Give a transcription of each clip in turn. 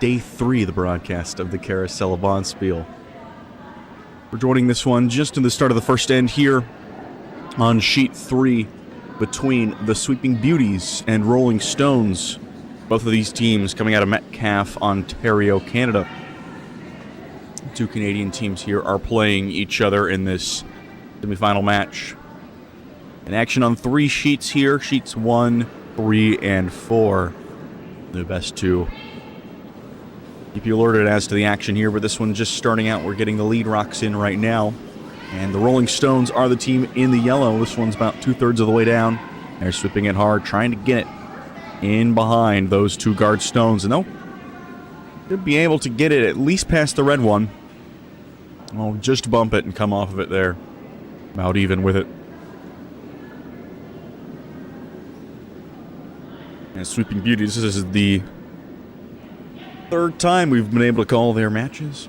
day 3 of the broadcast of the Carosella Bonspiel. We're joining this one just in the start of the first end here on Sheet 3 between the Sweeping Beauties and Rolling Stones. Both of these teams coming out of Metcalfe, Ontario, Canada. Two Canadian teams here are playing each other in this semifinal match. An action on 3 sheets here, sheets 1, 3, and 4. The best two. Keep you alerted as to the action here, but this one just starting out. We're getting the lead rocks in right now. And the Rolling Stones are the team in the yellow. This one's about 2/3 of the way down. They're sweeping it hard, trying to get it in behind those two guard stones. And they'll be able to get it at least past the red one. Well, just bump it and come off of it there. About even with it. And Sweeping Beauties, this is the 3rd time we've been able to call their matches.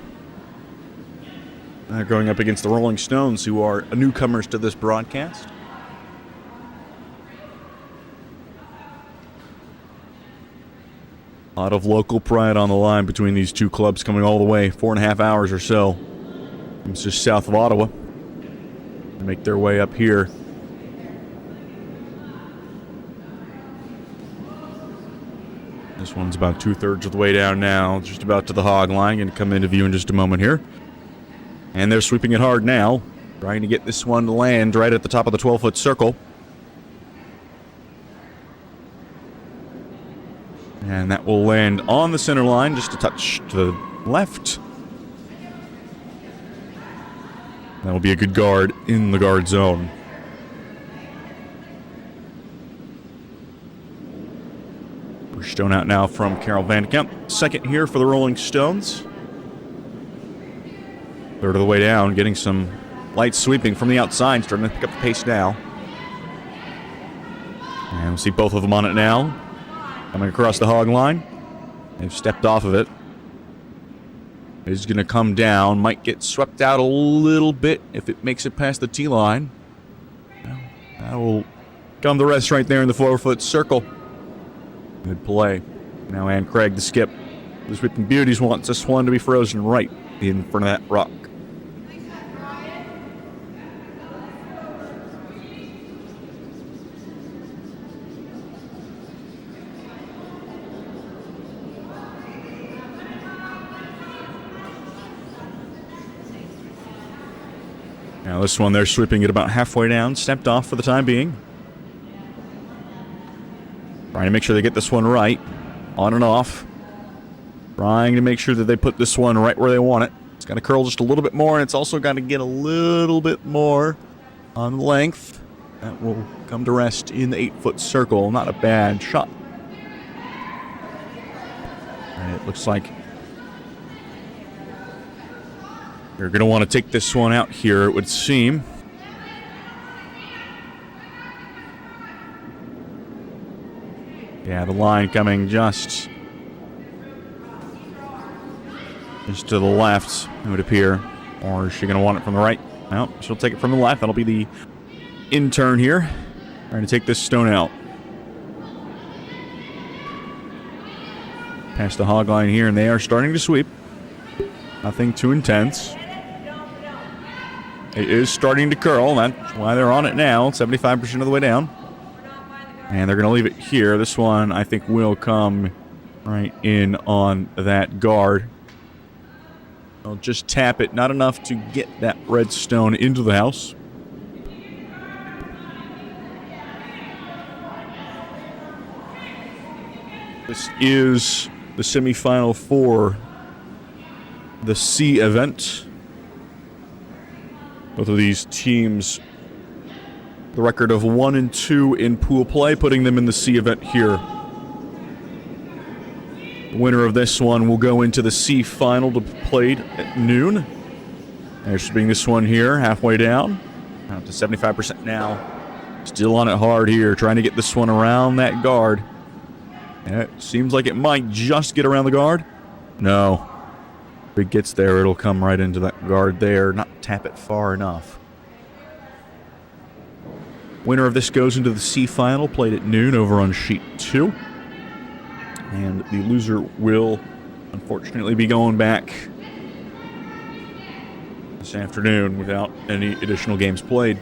They're going up against the Rolling Stones, who are newcomers to this broadcast. A lot of local pride on the line between these two clubs, coming all the way 4.5 hours or so. It's just south of Ottawa. They make their way up here. This one's about 2/3 of the way down now, just about to the hog line. Going to come into view in just a moment here. And they're sweeping it hard now, trying to get this one to land right at the top of the 12-foot circle. And that will land on the center line, just a touch to the left. That'll be a good guard in the guard zone. First stone out now from Carol Van Kemp. Second here for the Rolling Stones. 3rd of the way down, getting some light sweeping from the outside, starting to pick up the pace now. And we'll see both of them on it now. Coming across the hog line. They've stepped off of it. It's going to come down. Might get swept out a little bit if it makes it past the tee line. Well, that will come to rest right there in the 4-foot circle. Good play. Now Ann Craig, the skip. The Sweeping Beauties wants this one to be frozen right in front of that rock. Now this one, they're sweeping it about halfway down, stepped off for the time being. Trying to make sure they get this one right, on and off. Trying to make sure that they put this one right where they want it. It's got to curl just a little bit more, and it's also got to get a little bit more on length. That will come to rest in the 8-foot circle. Not a bad shot. And it looks like you're going to want to take this one out here, it would seem. Yeah, the line coming just to the left, it would appear. Or is she going to want it from the right? No, she'll take it from the left. That'll be the in-turn here. Trying to take this stone out. Past the hog line here, and they are starting to sweep. Nothing too intense. It is starting to curl. That's why they're on it now. 75% of the way down. And they're going to leave it here. This one, I think, will come right in on that guard. They'll just tap it. Not enough to get that red stone into the house. This is the semifinal for the C event. Both of these teams, the record of 1-2 in pool play, putting them in the C event here. The winner of this one will go into the C final to be played at noon. There's being this one here, halfway down. Up to 75% now. Still on it hard here, trying to get this one around that guard. And it seems like it might just get around the guard. No. If it gets there, it'll come right into that guard there, not tap it far enough. Winner of this goes into the C final, played at noon over on sheet 2. And the loser will unfortunately be going back this afternoon without any additional games played.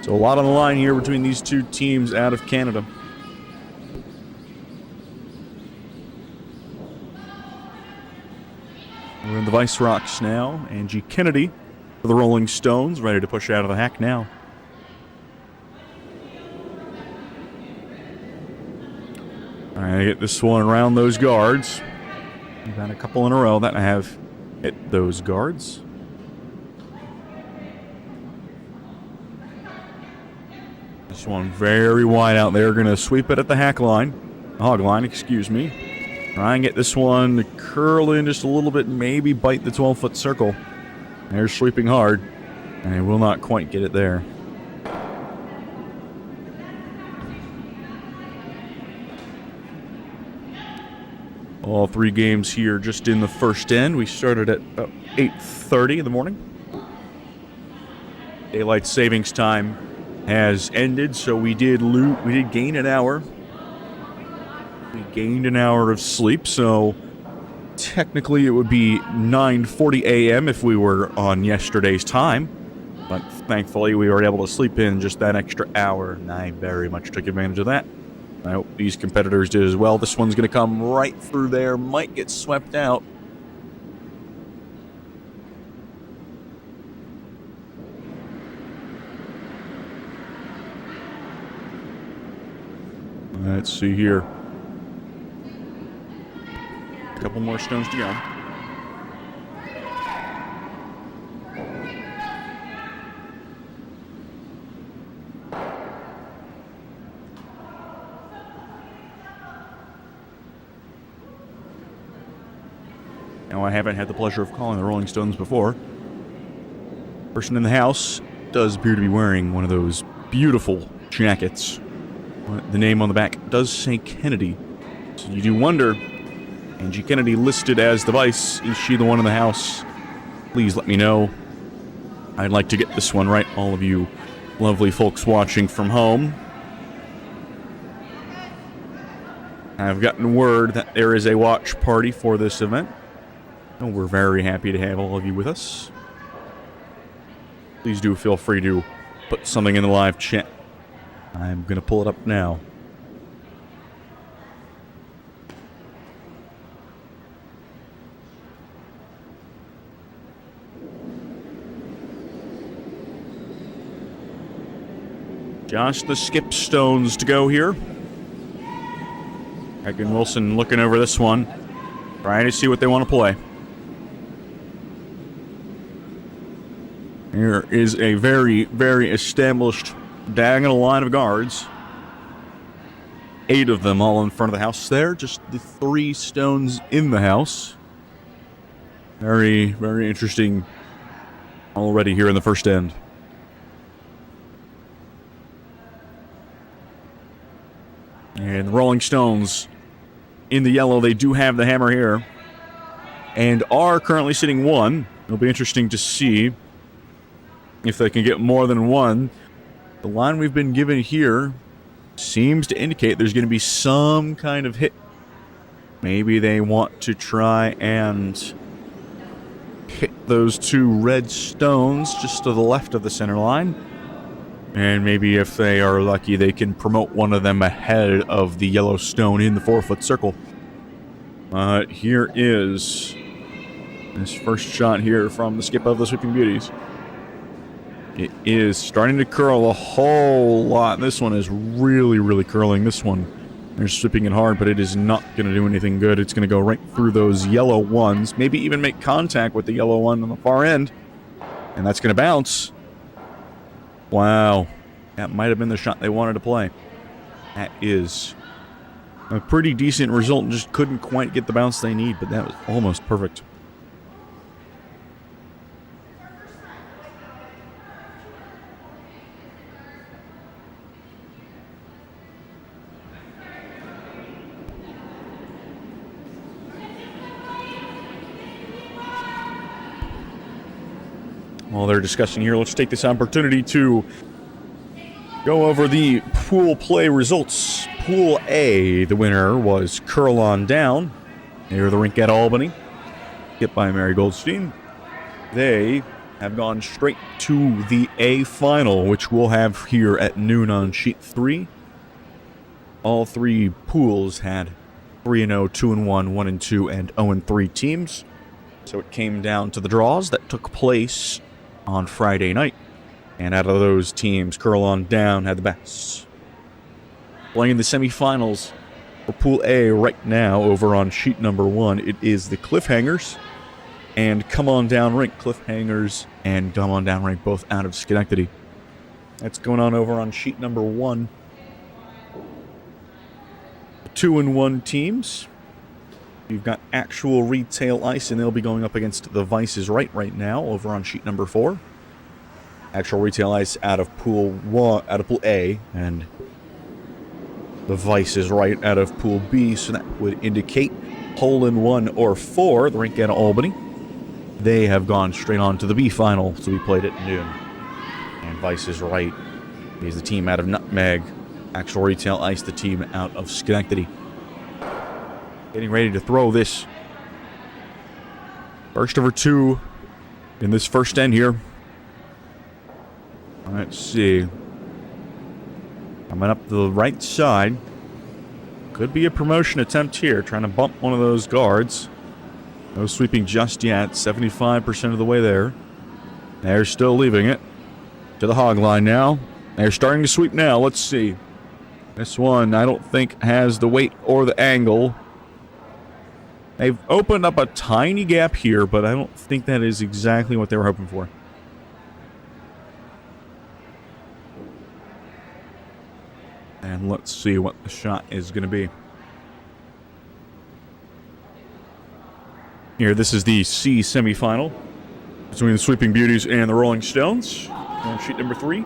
So a lot on the line here between these two teams out of Canada. We're in the Vice Rocks now. Angie Kennedy for the Rolling Stones, ready to push out of the hack now. All right, get this one around those guards. We've had a couple in a row that I have hit those guards. This one very wide out there. Going to sweep it at the hack line. Hog line, excuse me. Try and get this one to curl in just a little bit, maybe bite the 12-foot circle. They're sweeping hard, and they will not quite get it there. All three games here just in the first end. We started at about 8:30 in the morning. Daylight savings time has ended, so we did gain an hour. We gained an hour of sleep, so technically it would be 9:40 a.m. if we were on yesterday's time. But thankfully we were able to sleep in just that extra hour, and I very much took advantage of that. I hope these competitors did as well. This one's going to come right through there, might get swept out. Let's see here. A couple more stones to go. Now, I haven't had the pleasure of calling the Rolling Stones before. Person in the house does appear to be wearing one of those beautiful jackets. The name on the back does say Kennedy. So you do wonder, Angie Kennedy listed as the vice. Is she the one in the house? Please let me know. I'd like to get this one right, all of you lovely folks watching from home. I've gotten word that there is a watch party for this event. And we're very happy to have all of you with us. Please do feel free to put something in the live chat. I'm going to pull it up now. Just the skip stones to go here. Heck and Wilson looking over this one, trying to see what they want to play. Here is a very, very established diagonal line of guards. 8 of them all in front of the house there. Just the 3 stones in the house. Very, very interesting already here in the first end. And the Rolling Stones in the yellow, they do have the hammer here. And are currently sitting 1. It'll be interesting to see if they can get more than 1. The line we've been given here seems to indicate there's going to be some kind of hit. Maybe they want to try and hit those 2 red stones just to the left of the center line. And maybe if they are lucky, they can promote one of them ahead of the yellow stone in the 4-foot circle. Here is this first shot here from the skip of the Sweeping Beauties. It is starting to curl a whole lot. This one is really, really curling. This one, they're sweeping it hard, but it is not going to do anything good. It's going to go right through those yellow ones. Maybe even make contact with the yellow one on the far end. And that's going to bounce. Wow. That might have been the shot they wanted to play. That is a pretty decent result. Just couldn't quite get the bounce they need, but that was almost perfect. While they're discussing here, let's take this opportunity to go over the pool play results. Pool A, the winner was Curl On Down. Near the rink at Albany. Hit by Mary Goldstein. They have gone straight to the A final, which we'll have here at noon on sheet 3. All three pools had 3-0, 2-1, 1-2, and 0-3 teams. So it came down to the draws that took place on Friday night. And out of those teams, Curl on Down had the best. Playing the semifinals for Pool A right now over on sheet number 1, it is the Cliffhangers and Come On Down Rink. Cliffhangers and Come On Down Rink both out of Schenectady. That's going on over on sheet number 1. 2-1 teams. You've got Actual Retail Ice, and they'll be going up against the Vice is right now over on sheet number 4. Actual Retail Ice out of Pool A, and the Vice is right out of Pool B, so that would indicate hole in 1 or 4, the rink at Albany. They have gone straight on to the B final to be played at noon. And Vice is right is the team out of Nutmeg. Actual Retail Ice, the team out of Schenectady. Getting ready to throw this first over 2 in this first end here. Let's see. Coming up the right side. Could be a promotion attempt here. Trying to bump one of those guards. No sweeping just yet. 75% of the way there. They're still leaving it. To the hog line now. They're starting to sweep now. Let's see. This one, I don't think, has the weight or the angle. They've opened up a tiny gap here, but I don't think that is exactly what they were hoping for. And let's see what the shot is going to be. Here, this is the C semifinal between the Sweeping Beauties and the Rolling Stones. On sheet number 3.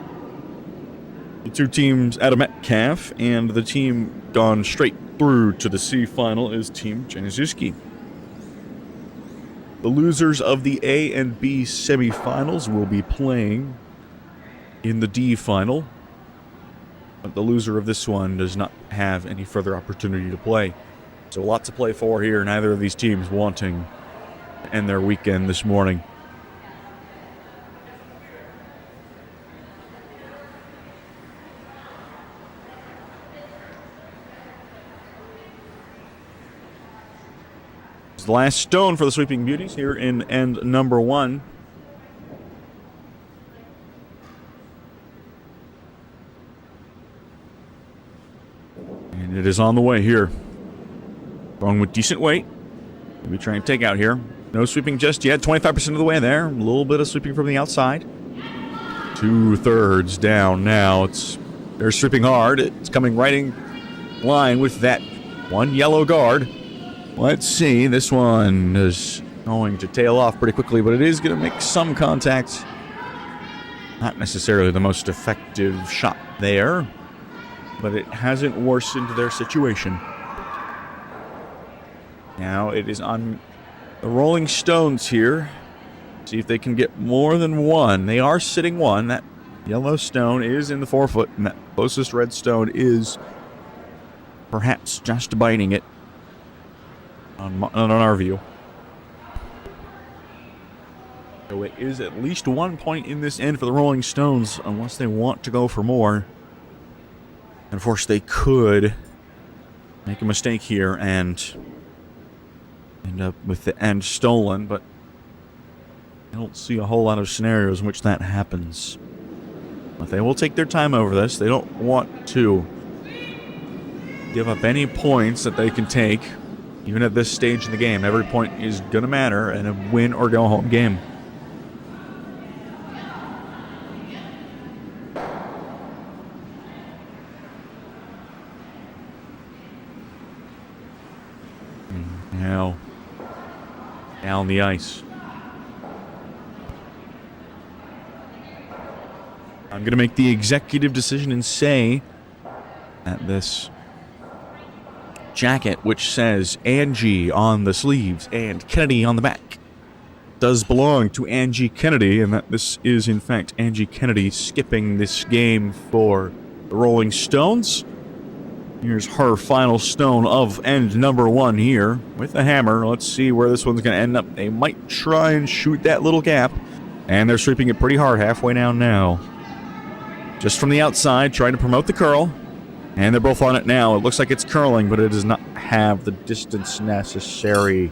The two teams out of Metcalfe, and the team gone straight through to the C final is Team Januszewski. The losers of the A and B semifinals will be playing in the D final. But the loser of this one does not have any further opportunity to play. So a lot to play for here, neither of these teams wanting to end their weekend this morning. It's the last stone for the Sweeping Beauties here in end number 1. And it is on the way here. Going with decent weight. Maybe trying to take out here. No sweeping just yet. 25% of the way there. A little bit of sweeping from the outside. 2/3 down now. They're sweeping hard. It's coming right in line with that one yellow guard. Let's see. This one is going to tail off pretty quickly, but it is going to make some contact. Not necessarily the most effective shot there, but it hasn't worsened their situation. Now it is on the Rolling Stones here. See if they can get more than one. They are sitting one. That yellow stone is in the 4-foot, and that closest red stone is perhaps just biting it on our view. So it is at least 1 point in this end for the Rolling Stones, unless they want to go for more. And of course, they could make a mistake here and end up with the end stolen, but I don't see a whole lot of scenarios in which that happens. But they will take their time over this. They don't want to give up any points that they can take, even at this stage in the game. Every point is going to matter in a win or go home game. Now, down the ice. I'm going to make the executive decision and say that this jacket, which says Angie on the sleeves and Kennedy on the back, does belong to Angie Kennedy, and that this is, in fact, Angie Kennedy skipping this game for the Rolling Stones. Here's her final stone of end number 1 here with a hammer. Let's see where this one's going to end up. They might try and shoot that little gap, and they're sweeping it pretty hard halfway down now. Just from the outside, trying to promote the curl, and they're both on it now. It looks like it's curling, but it does not have the distance necessary.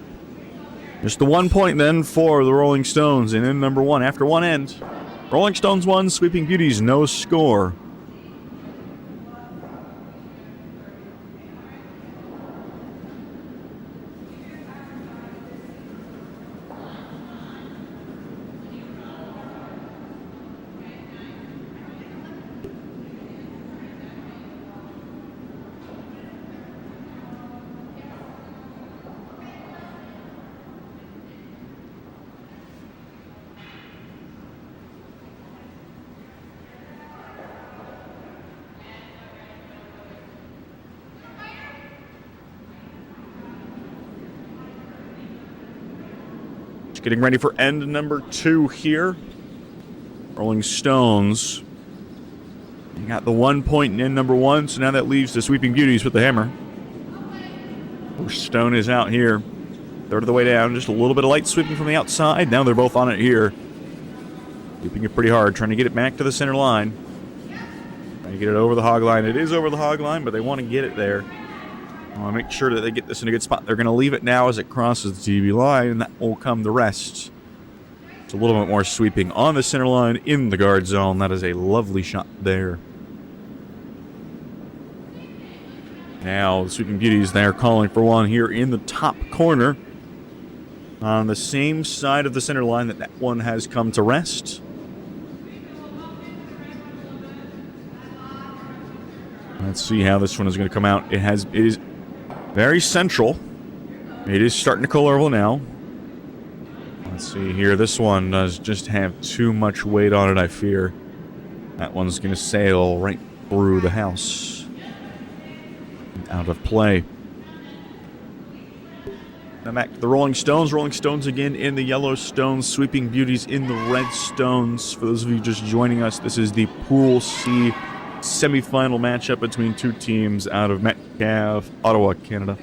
Just the 1 point then for the Rolling Stones in end number 1 after one end. Rolling Stones 1, Sweeping Beauties no score. Getting ready for end number 2 here. Rolling Stones. You got the 1 point in end number 1, so now that leaves the Sweeping Beauties with the hammer. Stone is out here. Third of the way down, just a little bit of light sweeping from the outside. Now they're both on it here. Sweeping it pretty hard, trying to get it back to the center line. Trying to get it over the hog line. It is over the hog line, but they want to get it there. I want to make sure that they get this in a good spot. They're going to leave it now as it crosses the TV line, and that will come the rest. It's a little bit more sweeping on the center line in the guard zone. That is a lovely shot there. Now the Sweeping Beauties, they're calling for one here in the top corner. On the same side of the center line that one has come to rest. Let's see how this one is going to come out. It is very central. It is starting to curl now. Let's see here. This one does just have too much weight on it, I fear. That one's going to sail right through the house. Out of play. Now back to the Rolling Stones. Rolling Stones again in the yellow stones. Sweeping Beauties in the red stones. For those of you just joining us, this is the Pool C semifinal matchup between two teams out of Metcalfe, Ottawa, Canada.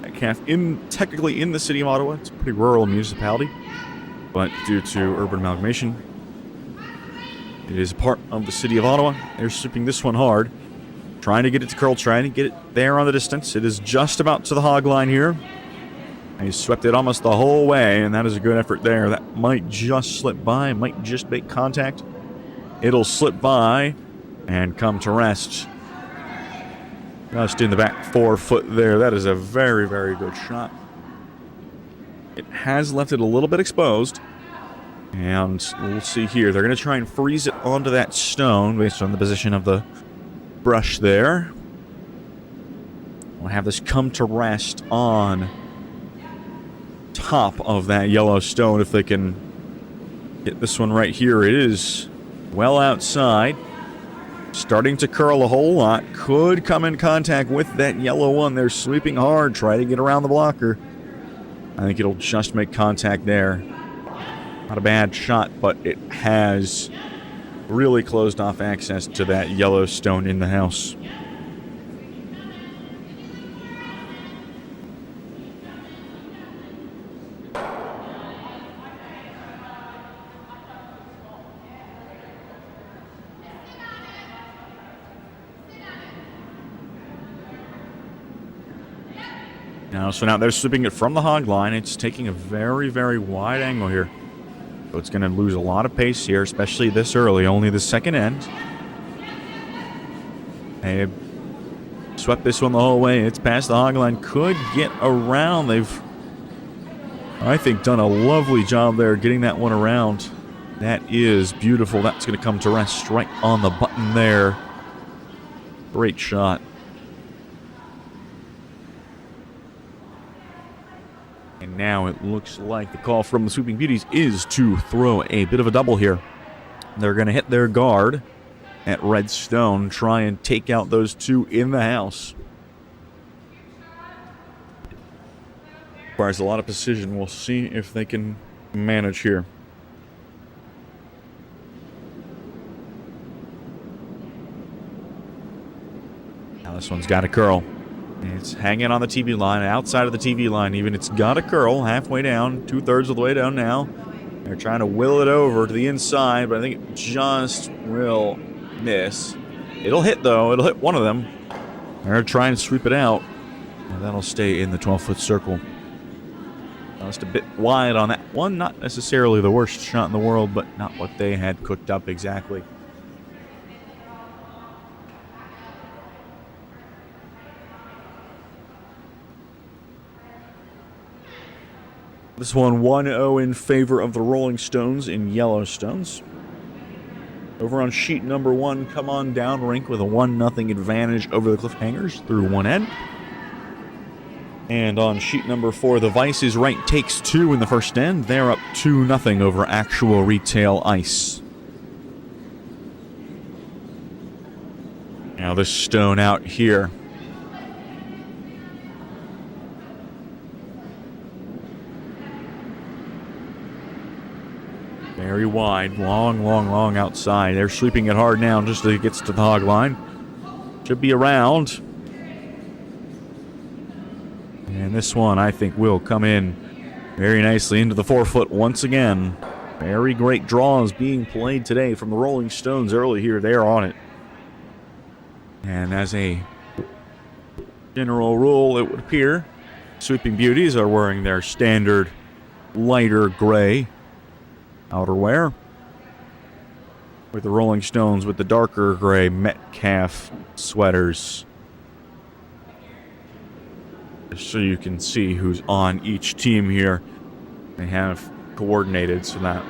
Metcalfe technically in the city of Ottawa. It's a pretty rural municipality, but due to urban amalgamation, it is part of the city of Ottawa. They're sweeping this one hard. Trying to get it to curl, trying to get it there on the distance. It is just about to the hog line here. He swept it almost the whole way, and that is a good effort there. That might just slip by, might just make contact. It'll slip by and come to rest. Just in the back 4 foot there. That is a very, very good shot. It has left it a little bit exposed. And we'll see here. They're going to try and freeze it onto that stone based on the position of the brush there. We'll have this come to rest on top of that yellow stone if they can get this one right here. It is well outside. Starting to curl a whole lot. Could come in contact with that yellow one. They're sweeping hard. Try to get around the blocker. I think it'll just make contact there. Not a bad shot, but it has really closed off access to that yellow stone in the house. So now they're sweeping it from the hog line. It's taking a very, very wide angle here. So it's going to lose a lot of pace here, especially this early, only the second end. They swept this one the whole way. It's past the hog line. Could get around. They've, I think, done a lovely job there getting that one around. That is beautiful. That's going to come to rest right on the button there. Great shot. And now it looks like the call from the Sweeping Beauties is to throw a bit of a double here. They're going to hit their guard at red stone, try and take out those two in the house. Requires a lot of precision. We'll see if they can manage here. Now This one's got a curl. It's hanging on the TV line, outside of the TV line even. It's got a curl halfway down, 2/3 of the way down now. They're trying to will it over to the inside, but I think it just will miss. It'll hit, though. It'll hit one of them. They're trying to sweep it out. And that'll stay in the 12-foot circle. Just a bit wide on that one. Not necessarily the worst shot in the world, but not what they had cooked up exactly. This one 1-0 in favor of the Rolling Stones in Yellowstones. Over on sheet number 1, come on down rink with a 1-0 advantage over the Cliffhangers through one end. And on sheet number 4, the Vice is right takes 2 in the first end. They're up 2-0 over Actual Retail Ice. Now this stone out here. Very wide, long outside. They're sweeping it hard now just as it gets to the hog line. Should be around. And this one, I think, will come in very nicely into the 4-foot once again. Very great draws being played today from the Rolling Stones early here. They're on it. And as a general rule, it would appear, Sweeping Beauties are wearing their standard lighter gray outerwear, with the Rolling Stones with the darker gray Metcalfe sweaters. Just so you can see who's on each team here. They have coordinated so that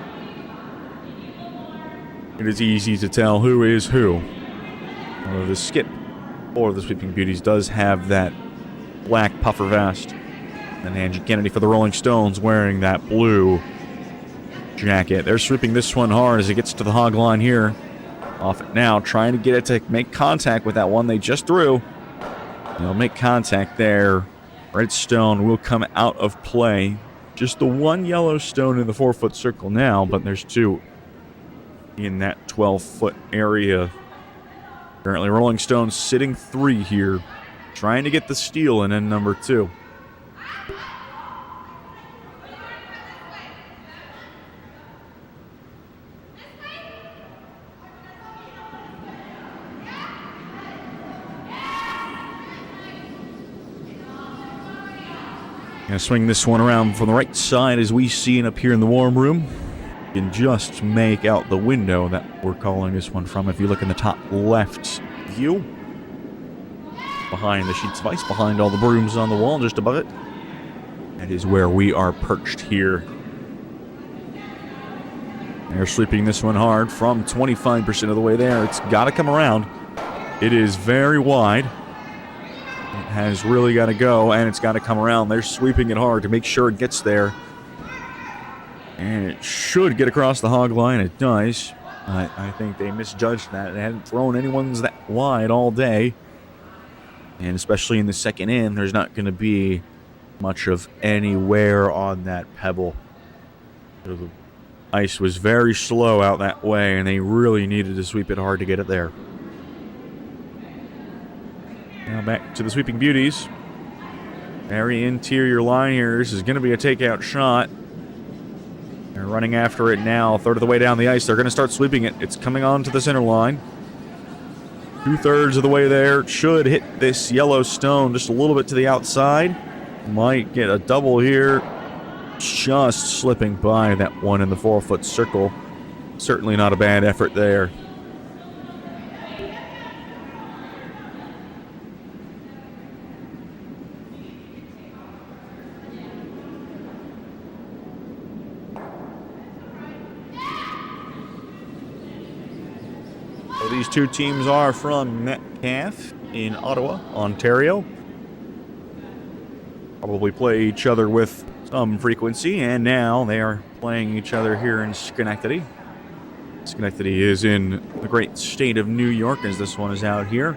it is easy to tell who is who. Although the skip for the Sweeping Beauties does have that black puffer vest. And Angie Kennedy for the Rolling Stones wearing that blue jacket. They're sweeping this one hard as it gets to the hog line here. Off it now, trying to get it to make contact with that one they just threw. They'll make contact there. Red stone will come out of play. Just the one yellow stone in the 4-foot circle now, but there's 2 in that 12-foot area. Currently Rolling Stones sitting 3 here, trying to get the steal in end number 2. Gonna swing this one around from the right side as we see it up here in the warm room. You can just make out the window that we're calling this one from. If you look in the top left view, behind the sheets of ice, behind all the brooms on the wall, just above it, that is where we are perched here. They're sweeping this one hard from 25% of the way there. It's got to come around. It is very wide. It has really got to go, and it's got to come around. They're sweeping it hard to make sure it gets there. And it should get across the hog line. It does. I think they misjudged that. They hadn't thrown anyone's that wide all day. And especially in the second end, there's not going to be much of any wear on that pebble. The ice was very slow out that way, and they really needed to sweep it hard to get it there. Now back to the Sweeping Beauties. Very interior line here. This is going to be a takeout shot. They're running after it now. 1/3 of the way down the ice. They're going to start sweeping it. It's coming on to the center line. 2/3 of the way there. It should hit this yellow stone just a little bit to the outside. Might get a double here. Just slipping by that one in the 4-foot circle. Certainly not a bad effort there. So these two teams are from Metcalfe in Ottawa, Ontario. Probably play each other with some frequency, and now they are playing each other here in Schenectady. Schenectady is in the great state of New York, as this one is out here.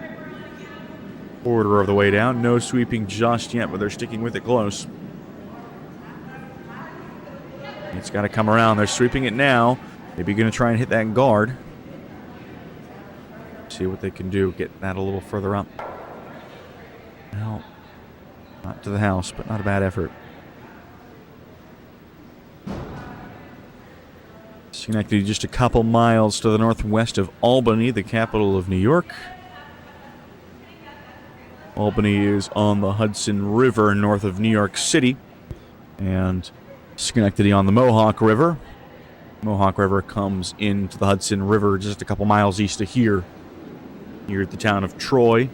1/4 of the way down. No sweeping just yet, but they're sticking with it close. It's got to come around. They're sweeping it now. Maybe going to try and hit that guard. See what they can do. Get that a little further up. Well, not to the house, but not a bad effort. Schenectady just a couple miles to the northwest of Albany, the capital of New York. Albany is on the Hudson River north of New York City, and Schenectady on the Mohawk River. Mohawk River comes into the Hudson River just a couple miles east of here, near the town of Troy,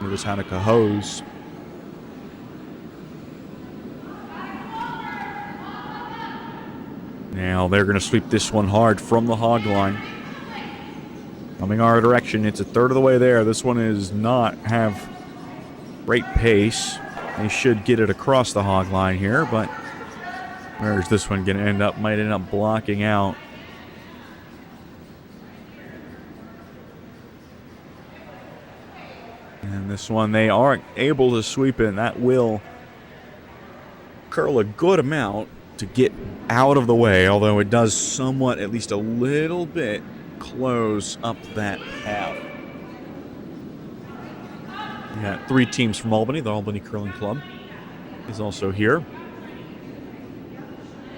near the town of Cohoes. Now they're going to sweep this one hard from the hog line. Coming our direction, it's a third of the way there. This one is not have great pace. They should get it across the hog line here, but where's this one going to end up? Might end up blocking out. And this one they aren't able to sweep in. That will curl a good amount to get out of the way, although it does somewhat, at least a little bit, close up that path. We got 3 teams from Albany. The Albany Curling Club is also here.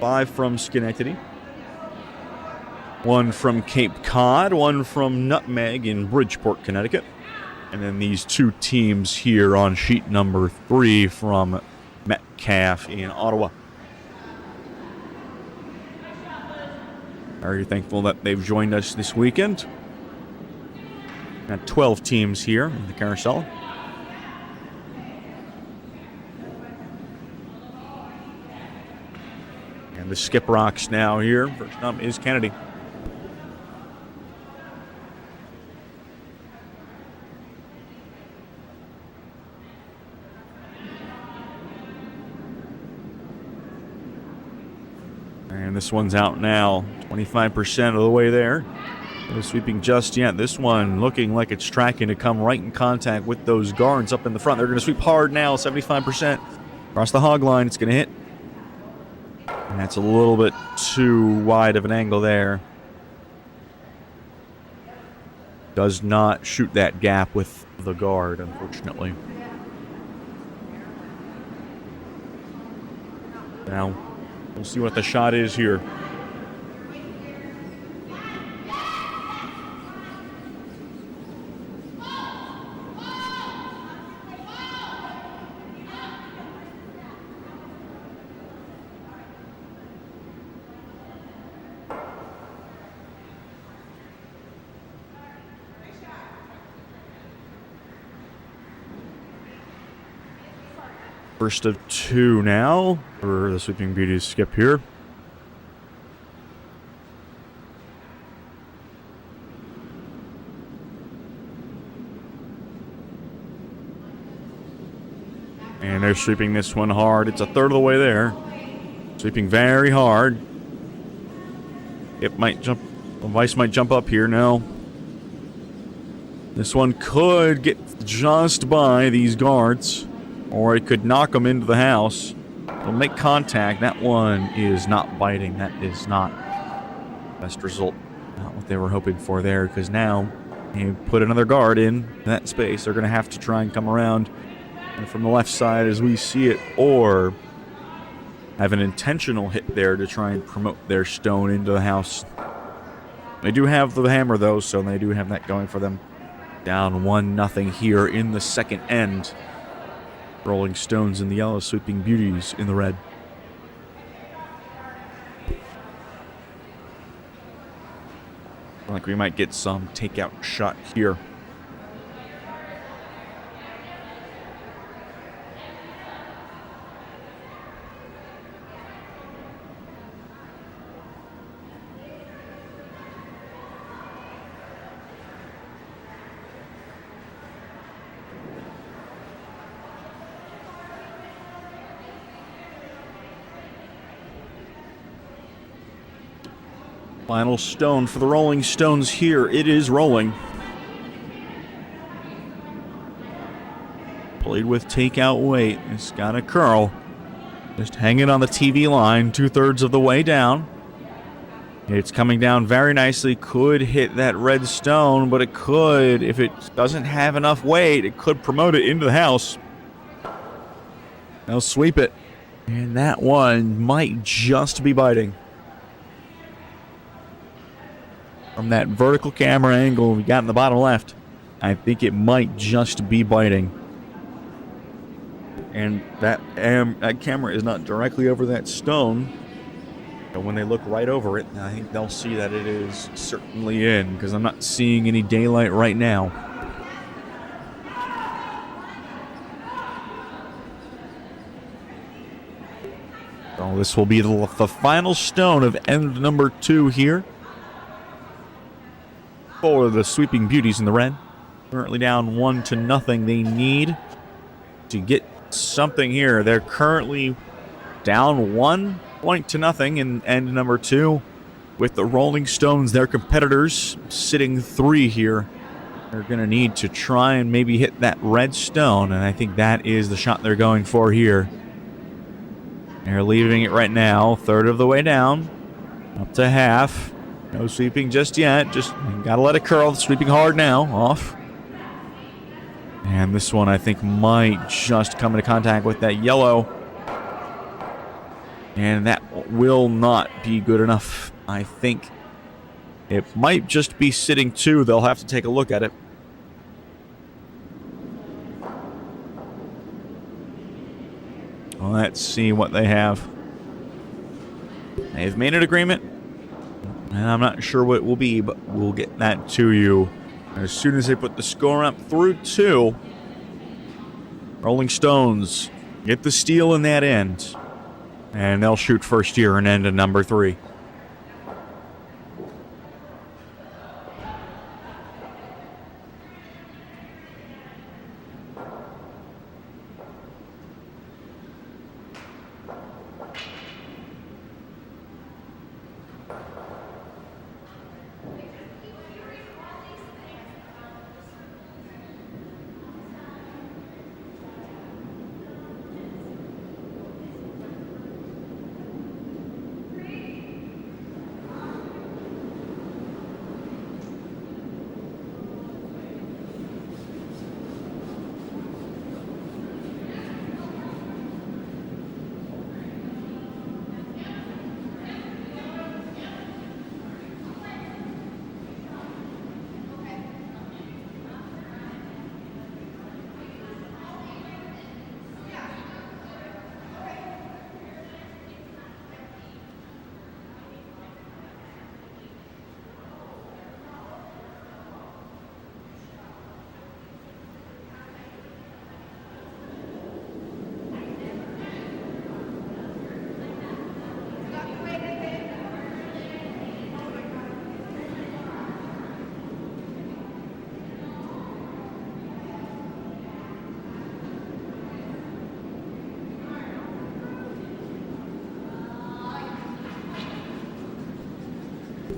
5 from Schenectady. 1 from Cape Cod. 1 from Nutmeg in Bridgeport, Connecticut. And then these 2 teams here on sheet number 3 from Metcalfe in Ottawa. Very thankful that they've joined us this weekend. Got 12 teams here in the Carosella. And the skip rocks now here. First up is Kennedy. And this one's out now, 25% of the way there. No sweeping just yet. This one looking like it's tracking to come right in contact with those guards up in the front. They're going to sweep hard now, 75%. Across the hog line, it's going to hit. And that's a little bit too wide of an angle there. Does not shoot that gap with the guard, unfortunately. Now, we'll see what the shot is here. First of 2 now for the Sweeping Beauties skip here. And they're sweeping this one hard. It's a third of the way there. Sweeping very hard. It might jump. The vice might jump up here. No. This one could get just by these guards, or it could knock them into the house. It'll make contact. That one is not biting. That is not best result. Not what they were hoping for there, because now you put another guard in that space. They're going to have to try and come around and from the left side as we see it, or have an intentional hit there to try and promote their stone into the house. They do have the hammer, though, so they do have that going for them. Down 1-0 here in the second end. Rolling Stones in the yellow, Sweeping Beauties in the red. I think we might get some takeout shot here. Final stone for the Rolling Stones here. It is rolling. Played with takeout weight. It's got a curl. Just hanging on the TV line 2/3 of the way down. It's coming down very nicely. Could hit that red stone, but it could, if it doesn't have enough weight, it could promote it into the house. They'll sweep it. And that one might just be biting. From that vertical camera angle we got in the bottom left, I think it might just be biting. And that camera is not directly over that stone. And when they look right over it, I think they'll see that it is certainly in, because I'm not seeing any daylight right now. So this will be the final stone of end number 2 here for the Sweeping Beauties in the red. Currently down 1-0. They need to get something here. They're currently down 1 point to nothing in end number 2, with the Rolling Stones, their competitors, sitting 3 here. They're going to need to try and maybe hit that red stone, and I think that is the shot they're going for here. They're leaving it right now, third of the way down, up to half. No sweeping just yet, just gotta let it curl. Sweeping hard now, off. And this one I think might just come into contact with that yellow. And that will not be good enough. I think it might just be sitting 2. They'll have to take a look at it. Well, let's see what they have. They've made an agreement, and I'm not sure what it will be, but we'll get that to you as soon as they put the score up through 2. Rolling Stones get the steal in that end, and they'll shoot first here and end in number 3.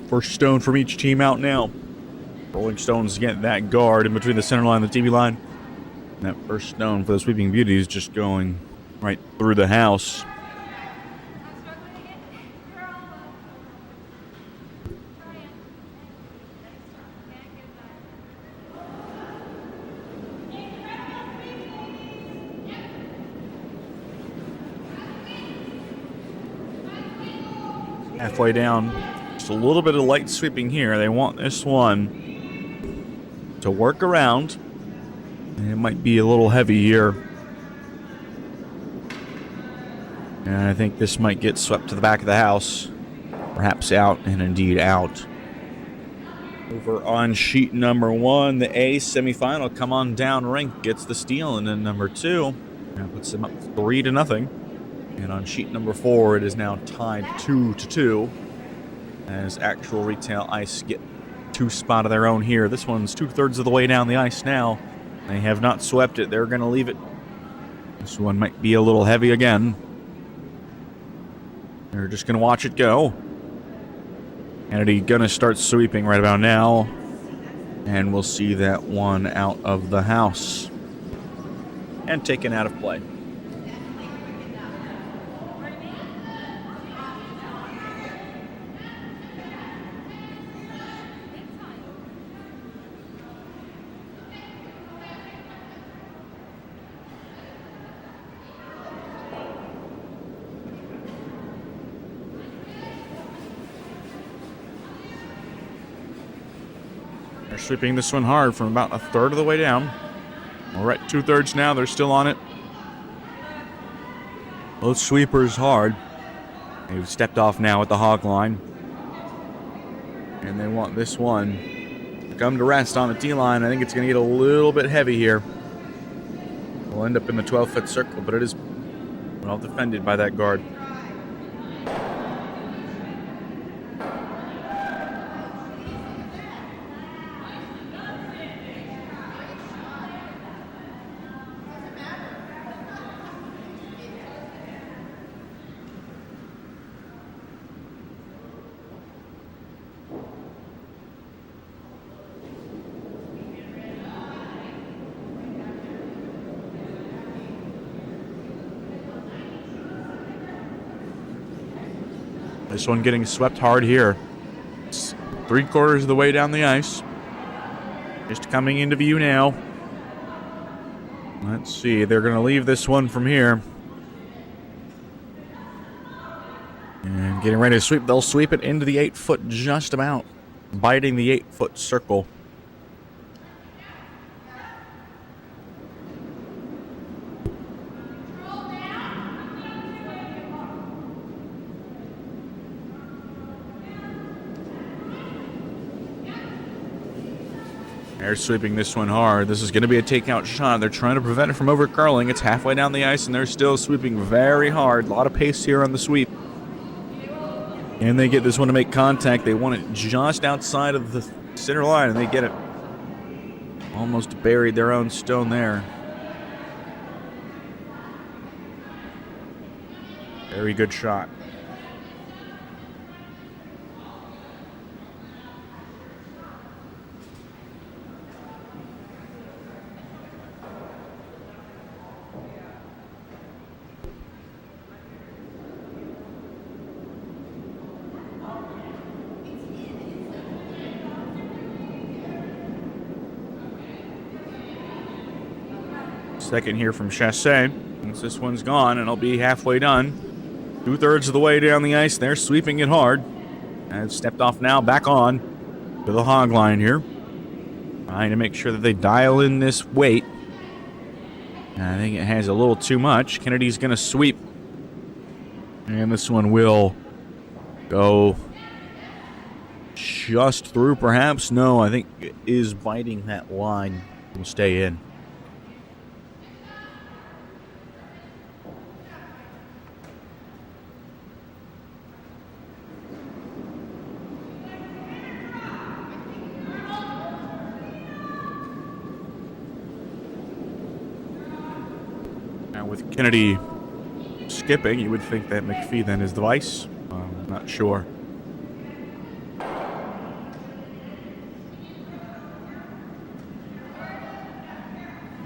First stone from each team out now. Rolling Stones get that guard in between the center line and the TV line. And that first stone for the Sweeping Beauties just going right through the house. Halfway down. Just a little bit of light sweeping here. They want this one to work around. And it might be a little heavy here. And I think this might get swept to the back of the house. Perhaps out, and indeed out. Over on sheet number 1, the A semifinal. Come on down rink gets the steal, and then number 2 puts them up 3-0. And on sheet number 4, it is now tied 2-2. As actual retail ice get 2 spot of their own here. This one's 2/3 of the way down the ice now. They have not swept it. They're going to leave it. This one might be a little heavy again. They're just going to watch it go. Kennedy going to start sweeping right about now. And we'll see that one out of the house. And taken out of play. They're sweeping this one hard from about a third of the way down. We're at 2/3 now. They're still on it. Both sweepers hard. They've stepped off now at the hog line. And they want this one to come to rest on the tee line. I think it's going to get a little bit heavy here. We'll end up in the 12-foot circle, but it is well defended by that guard. This one getting swept hard here. It's 3/4 of the way down the ice. Just coming into view now. Let's see. They're going to leave this one from here. And getting ready to sweep. They'll sweep it into the 8-foot just about. Biting the 8-foot circle. They're sweeping this one hard. This is going to be a takeout shot. They're trying to prevent it from overcurling. It's halfway down the ice, and they're still sweeping very hard. A lot of pace here on the sweep. And they get this one to make contact. They want it just outside of the center line, and they get it. Almost buried their own stone there. Very good shot. Second here from Chassé. Once this one's gone, and it'll be halfway done. 2/3 of the way down the ice. They're sweeping it hard. And stepped off now, back on to the hog line here. Trying to make sure that they dial in this weight. And I think it has a little too much. Kennedy's going to sweep. And this one will go just through, perhaps. No, I think it is biting that line. Will stay in. With Kennedy skipping, you would think that McPhee then is the vice. I'm not sure.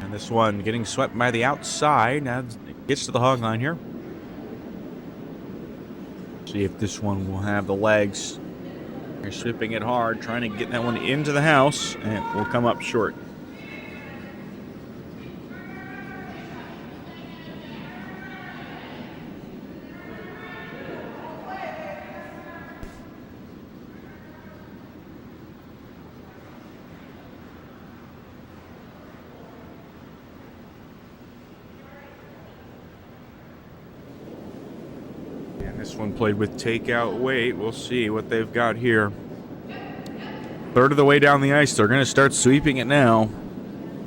And this one getting swept by the outside. Now it gets to the hog line here. See if this one will have the legs. They're sweeping it hard, trying to get that one into the house, and it will come up short. This one played with takeout weight. We'll see what they've got here. 1/3 of the way down the ice. They're going to start sweeping it now.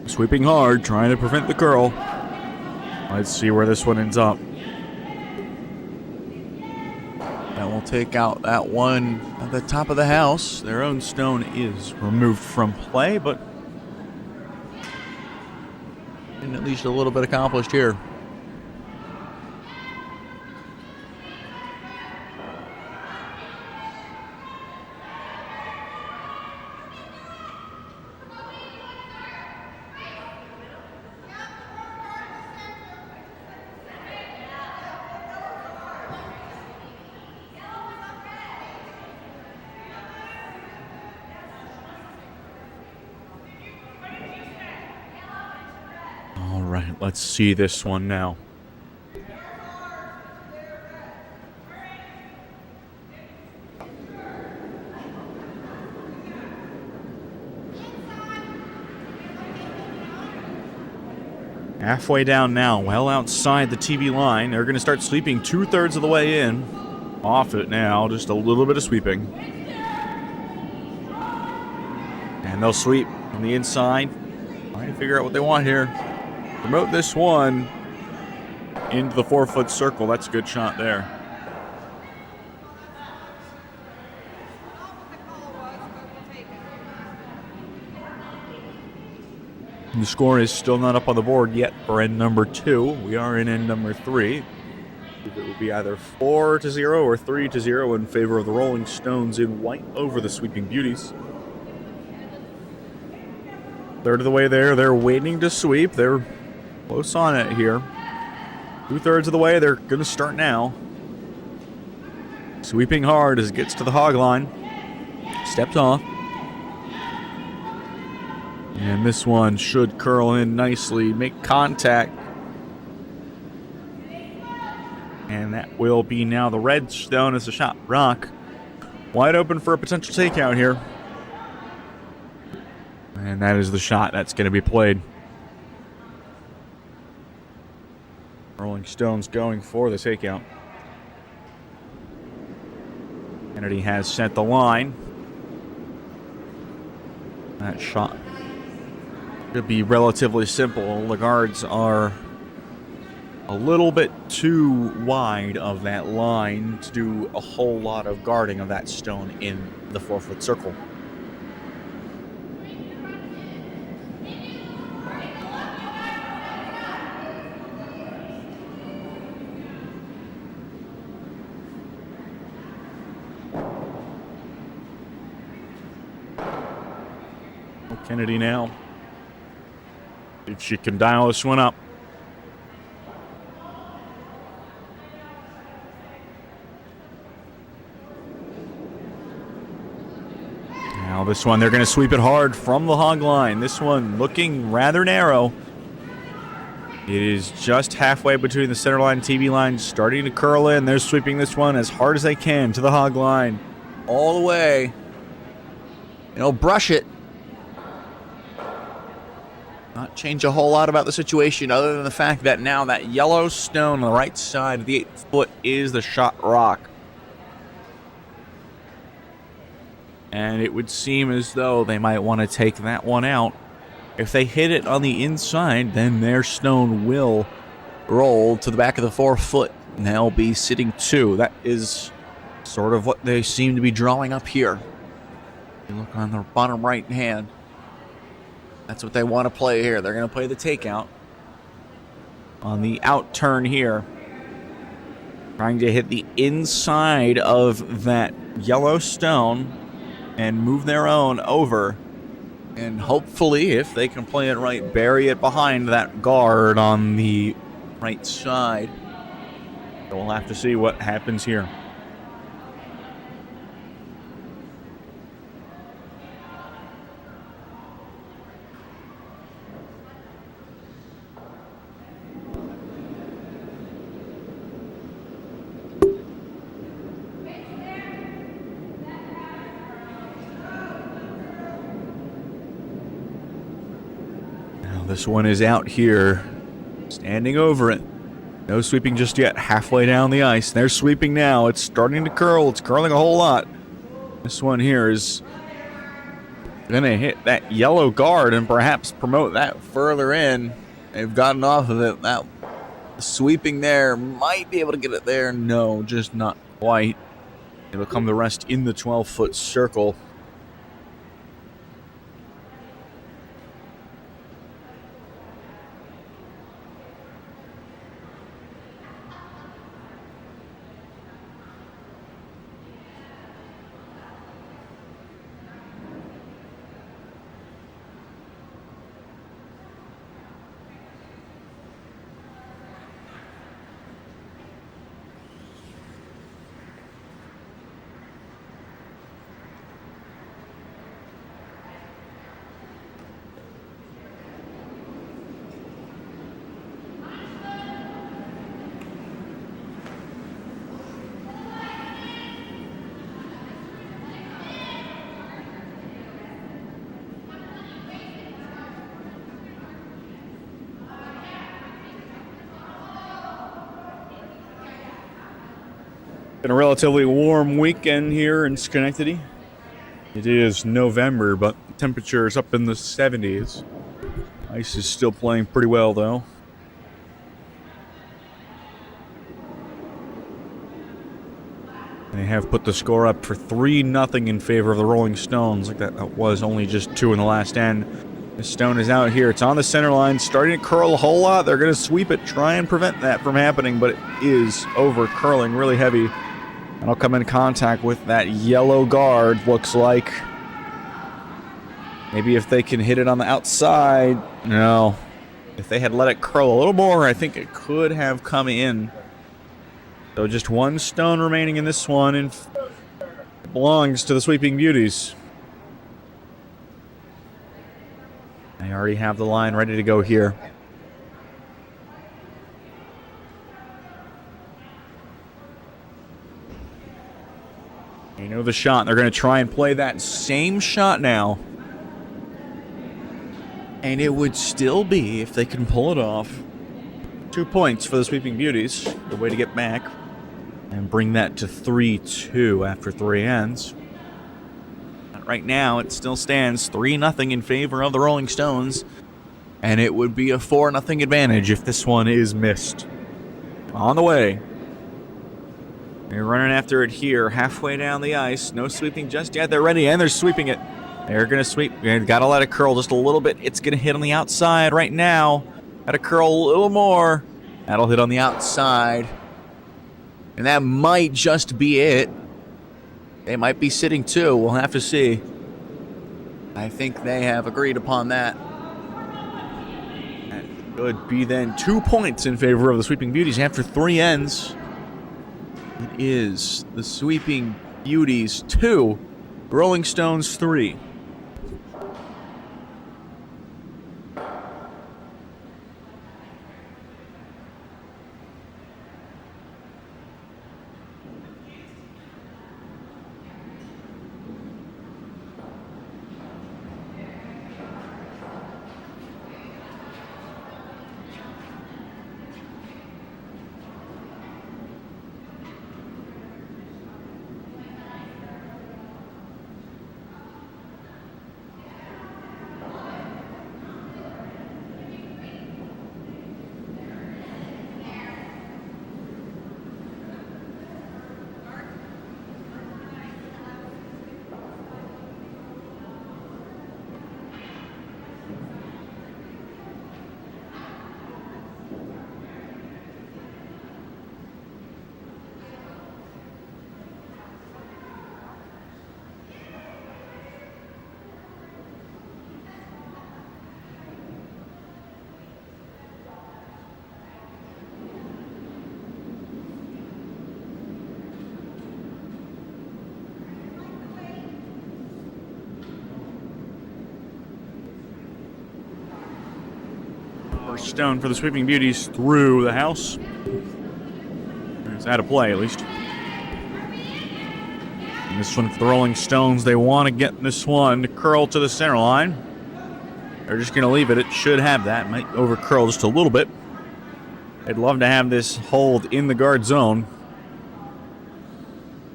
Sweeping hard, trying to prevent the curl. Let's see where this one ends up. That will take out that one at the top of the house. Their own stone is removed from play, but at least a little bit accomplished here. All right, let's see this one now. Halfway down now, well outside the TV line. They're going to start sweeping 2/3 of the way in. Off it now, just a little bit of sweeping. And they'll sweep from the inside. Trying to figure out what they want here. Promote this one into the 4-foot circle. That's a good shot there. The score is still not up on the board yet for end number 2. We are in end number 3. It will be either 4-0 or 3-0 in favor of the Rolling Stones in white over the Sweeping Beauties. Third of the way there. They're waiting to sweep. They're close on it here. 2/3 of the way. They're going to start now. Sweeping hard as it gets to the hog line. Steps off. And this one should curl in nicely, make contact. And that will be now the red stone as the shot rock. Wide open for a potential takeout here. And that is the shot that's going to be played. Rolling Stones going for the takeout. Kennedy has set the line. That shot should be relatively simple. The guards are a little bit too wide of that line to do a whole lot of guarding of that stone in the 4-foot circle. Kennedy now. If she can dial this one up. Now this one, they're going to sweep it hard from the hog line. This one looking rather narrow. It is just halfway between the center line and TV line, starting to curl in. They're sweeping this one as hard as they can to the hog line. All the way. It'll brush it. Not change a whole lot about the situation other than the fact that now that yellow stone on the right side of the 8-foot is the shot rock. And it would seem as though they might want to take that one out. If they hit it on the inside, then their stone will roll to the back of the 4-foot. And they'll be sitting 2. That is sort of what they seem to be drawing up here. You look on the bottom right hand. That's what they want to play here. They're going to play the takeout on the out turn here. Trying to hit the inside of that yellow stone and move their own over. And hopefully, if they can play it right, bury it behind that guard on the right side. So we'll have to see what happens here. This one is out here, standing over it. No sweeping just yet, halfway down the ice. They're sweeping now. It's starting to curl. It's curling a whole lot. This one here is going to hit that yellow guard and perhaps promote that further in. They've gotten off of it. That sweeping there might be able to get it there. No, just not quite. It'll come the rest in the 12-foot circle. Been a relatively warm weekend here in Schenectady. It is November, but the temperature is up in the 70s. Ice is still playing pretty well, though. They have put the score up for 3-0 in favor of the Rolling Stones. Like that was only just 2 in the last end. The stone is out here. It's on the center line, starting to curl a whole lot. They're going to sweep it, try and prevent that from happening, but it is over curling really heavy. That'll come in contact with that yellow guard, looks like. Maybe if they can hit it on the outside. No. If they had let it curl a little more, I think it could have come in. So just 1 stone remaining in this one, and it belongs to the Sweeping Beauties. They already have the line ready to go here. You know the shot. They're going to try and play that same shot now. And it would still be, if they can pull it off, 2 points for the Sweeping Beauties. The way to get back and bring that to 3-2 after 3 ends. But right now, it still stands 3-0 in favor of the Rolling Stones. And it would be a 4-0 advantage if this one is missed. On the way. They're running after it here, halfway down the ice. No sweeping just yet. They're ready, and they're sweeping it. They're going to sweep. They've got to let it curl just a little bit. It's going to hit on the outside right now. Got to curl a little more. That'll hit on the outside. And that might just be it. They might be sitting 2. We'll have to see. I think they have agreed upon that. That could be then 2 points in favor of the Sweeping Beauties after 3 ends. It is the Sweeping Beauties 2, Rolling Stones 3. First stone for the Sweeping Beauties through the house. It's out of play, at least. And this one for the Rolling Stones. They want to get this one to curl to the center line. They're just going to leave it. It should have that. Might over curl just a little bit. They'd love to have this hold in the guard zone.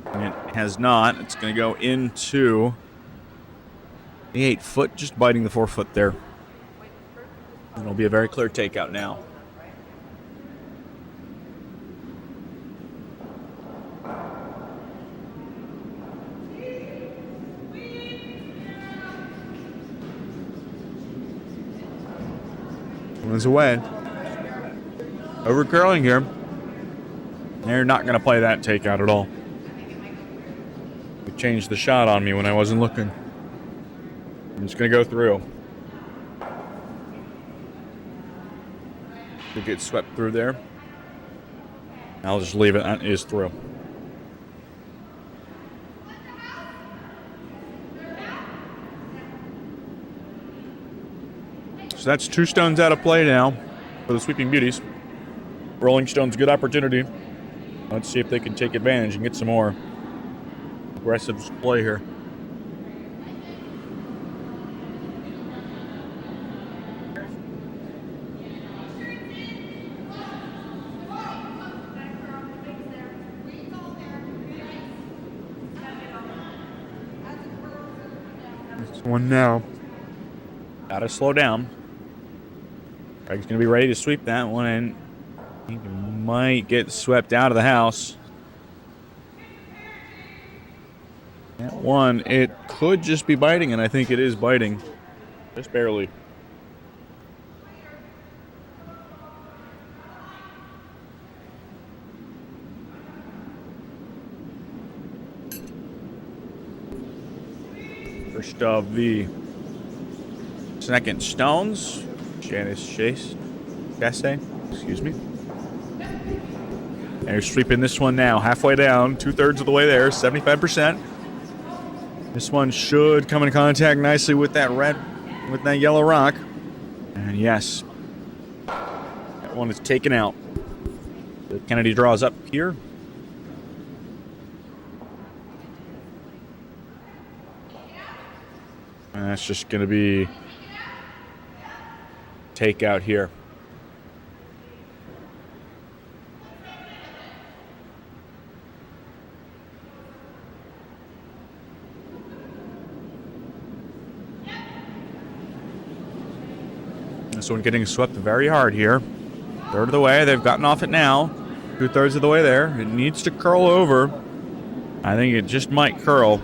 It has not. It's going to go into the 8 foot, just biting the 4 foot there. It'll be a very clear takeout now. One's away. Over curling here. They're not going to play that takeout at all. They changed the shot on me when I wasn't looking. I'm just going to go through. To get swept through there. I'll just leave it. That is through. So that's 2 stones out of play now for the Sweeping Beauties. Rolling Stones, good opportunity. Let's see if they can take advantage and get some more aggressive play here. This one now. Gotta slow down. Craig's gonna be ready to sweep that one, and he might get swept out of the house. That one, it could just be biting, and I think it is biting. Just barely. First of the second stones. Chase, excuse me. And you're sweeping this one now, halfway down, 2/3 of the way there, 75%. This one should come in contact nicely with that yellow rock. And yes, that one is taken out. Kennedy draws up here. And that's just going to be takeout here. This one getting swept very hard here. 1/3 of the way. They've gotten off it now. 2/3 of the way there. It needs to curl over. I think it just might curl.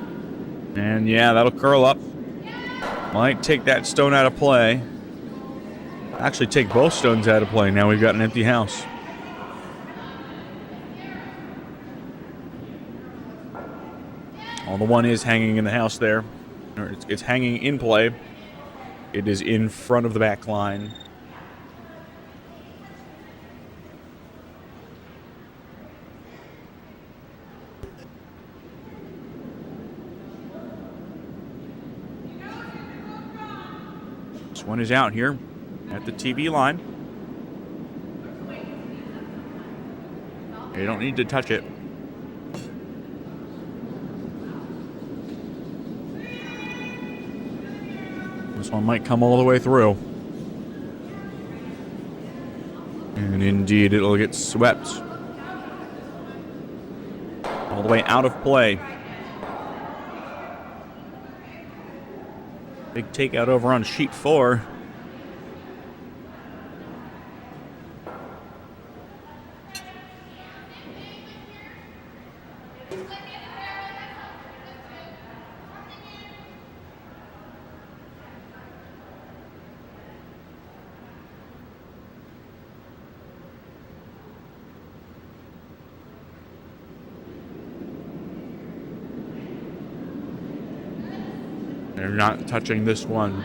And yeah, that'll curl up. Might take that stone out of play. Actually take both stones out of play. Now we've got an empty house. Well, the one is hanging in the house there. Or it's hanging in play. It is in front of the back line. This one is out here at the TV line. You don't need to touch it. This one might come all the way through. And indeed, it'll get swept all the way out of play. Big takeout over on sheet 4. They're not touching this one.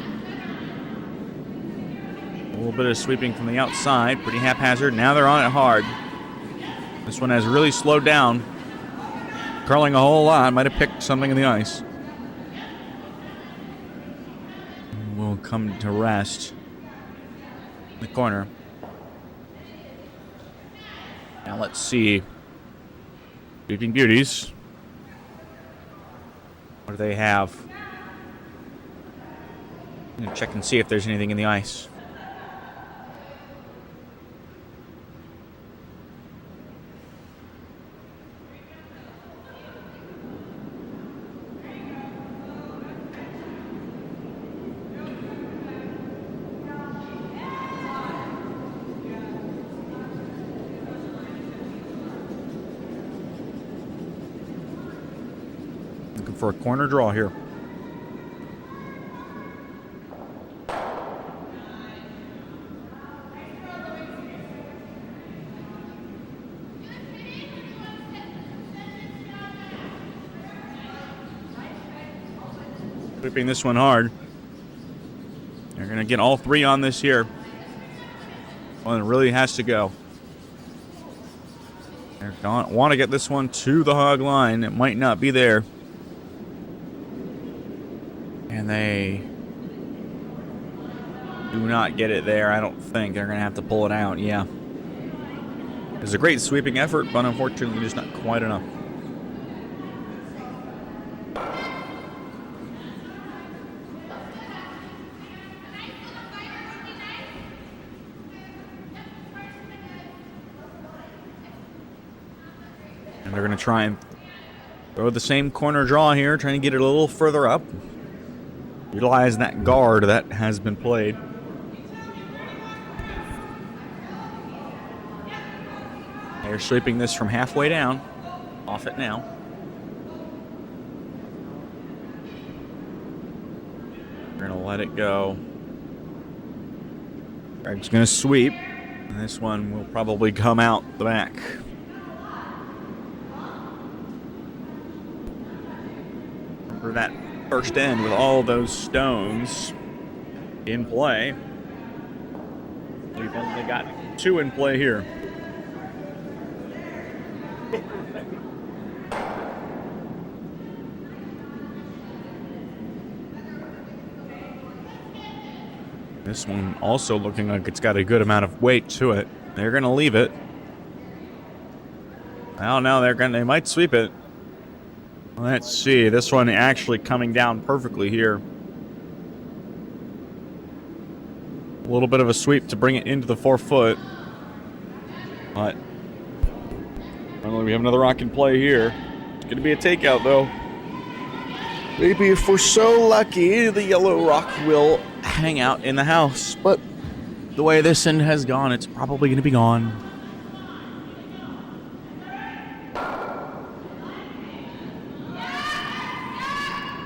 A little bit of sweeping from the outside, pretty haphazard. Now they're on it hard. This one has really slowed down. Curling a whole lot. Might have picked something in the ice. Will come to rest in the corner. Now let's see. Sweeping Beauties. What do they have? I'm going to check and see if there's anything in the ice. Looking for a corner draw here. Sweeping this one hard. They're going to get all three on this here. One really has to go. They want to get this one to the hog line. It might not be there. And they do not get it there, I don't think. They're going to have to pull it out, yeah. It's a great sweeping effort, but unfortunately just not quite enough. And they're going to try and throw the same corner draw here, trying to get it a little further up. utilize that guard that has been played. They're sweeping this from halfway down. Off it now. We're going to let it go. Greg's going to sweep. And this one will probably come out the back. Remember that first end with all those stones in play. We've only got 2 in play here. This one also looking like it's got a good amount of weight to it. They're going to leave it. Well, no, they might sweep it. Let's see. This one actually coming down perfectly here. A little bit of a sweep to bring it into the 4-foot. But finally, we have another rock in play here. It's going to be a takeout, though. Maybe if we're so lucky, the yellow rock will hang out in the house. But the way this end has gone, it's probably going to be gone.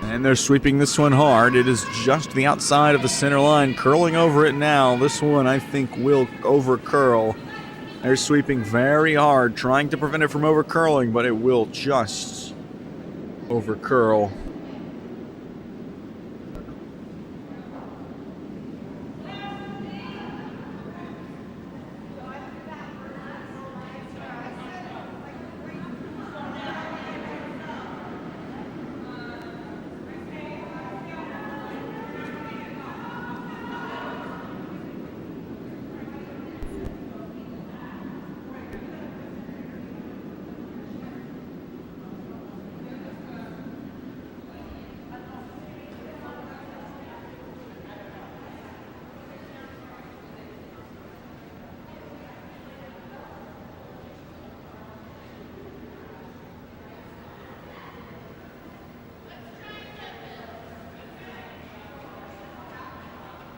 And they're sweeping this one hard. It is just the outside of the center line, curling over it now. This one, I think, will over-curl. They're sweeping very hard, trying to prevent it from over-curling, but it will just over-curl.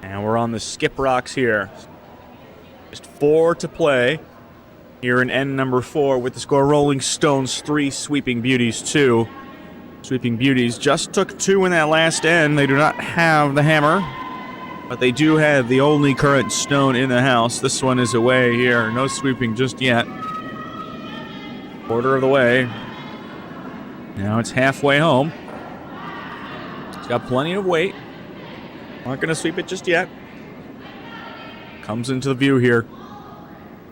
And we're on the skip rocks here. Just 4 to play here in end number 4 with the score Rolling Stones 3, Sweeping Beauties 2. Sweeping Beauties just took 2 in that last end. They do not have the hammer, but they do have the only current stone in the house. This one is away here. No sweeping just yet. Quarter of the way. Now it's halfway home. It's got plenty of weight. Not going to sweep it just yet. Comes into the view here.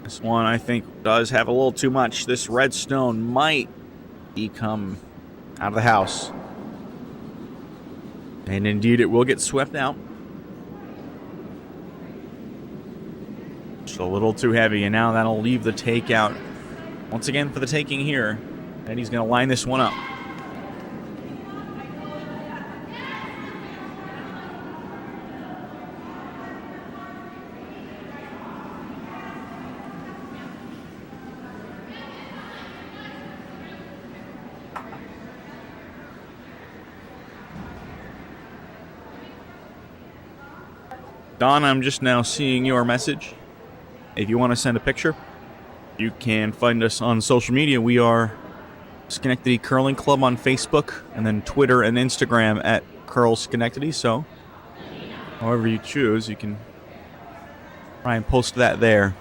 This one, I think, does have a little too much. This red stone might come out of the house. And indeed, it will get swept out. Just a little too heavy, and now that'll leave the takeout. Once again for the taking here. And he's going to line this one up. Don, I'm just now seeing your message. If you want to send a picture, you can find us on social media. We are Schenectady Curling Club on Facebook, and then Twitter and Instagram at Curl Schenectady. So, however you choose, you can try and post that there.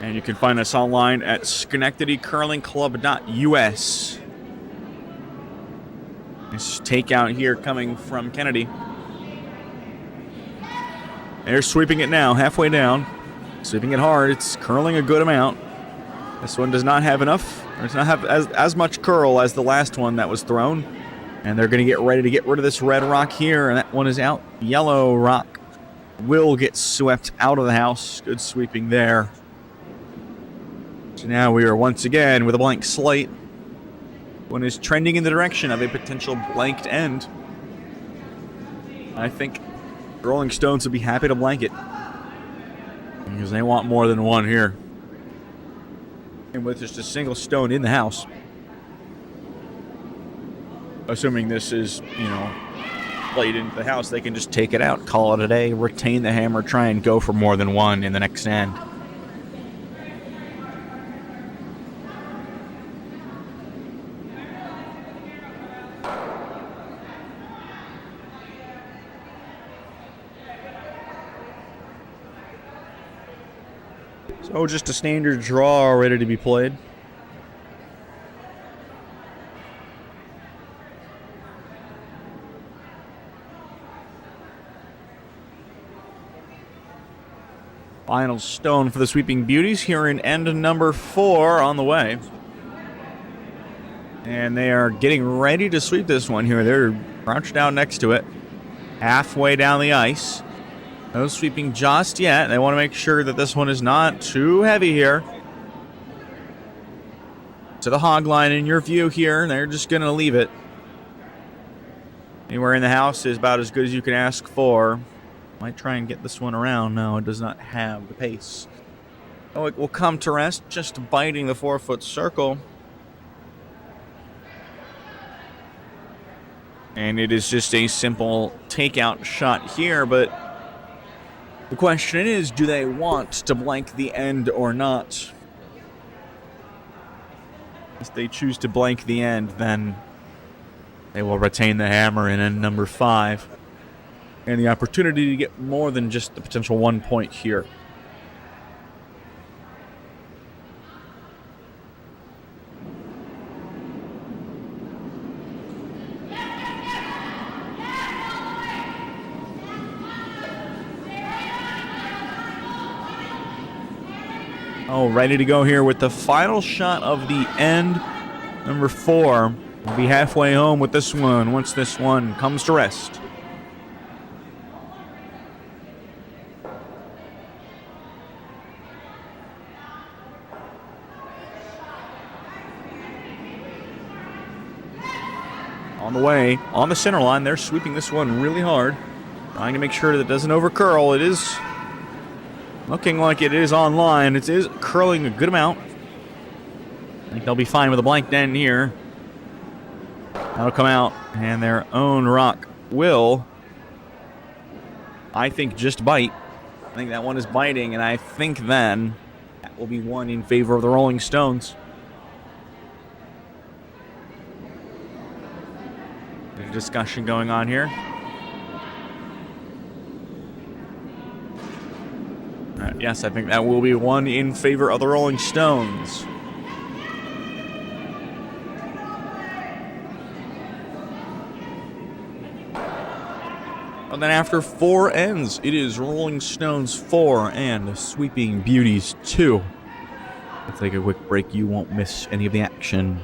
And you can find us online at SchenectadyCurlingClub.us. This takeout here coming from Kennedy. They're sweeping it now, halfway down. Sweeping it hard. It's curling a good amount. This one does not have enough. Or does not have as much curl as the last one that was thrown. And they're going to get ready to get rid of this red rock here. And that one is out. Yellow rock will get swept out of the house. Good sweeping there. So now we are once again with a blank slate. One is trending in the direction of a potential blanked end. I think Rolling Stones would be happy to blank it, because they want more than one here. And with just a single stone in the house. assuming this is, played into the house, they can just take it out, call it a day, retain the hammer, try and go for more than one in the next end. So just a standard draw ready to be played. Final stone for the Sweeping Beauties here in end number 4 on the way. And they are getting ready to sweep this one here. They're crouched down next to it, halfway down the ice. No sweeping just yet. They want to make sure that this one is not too heavy here. To the hog line in your view here. They're just going to leave it. Anywhere in the house is about as good as you can ask for. Might try and get this one around. No, it does not have the pace. Oh, it will come to rest, just biting the 4-foot circle. And it is just a simple takeout shot here, but the question is, do they want to blank the end or not? If they choose to blank the end, then they will retain the hammer in end number 5. And the opportunity to get more than just the potential 1 point here. Oh, ready to go here with the final shot of the end. Number 4 will be halfway home with this one once this one comes to rest. On the way, on the center line, they're sweeping this one really hard, trying to make sure that it doesn't overcurl. It is looking like it is on line. It is curling a good amount. I think they'll be fine with a blank end here. That'll come out, and their own rock will, I think, just bite. I think that one is biting, and I think then that will be one in favor of the Rolling Stones. Discussion going on here. Yes, I think that will be one in favor of the Rolling Stones. And then after 4 ends, it is Rolling Stones 4 and Sweeping Beauties 2. Let's take a quick break. You won't miss any of the action.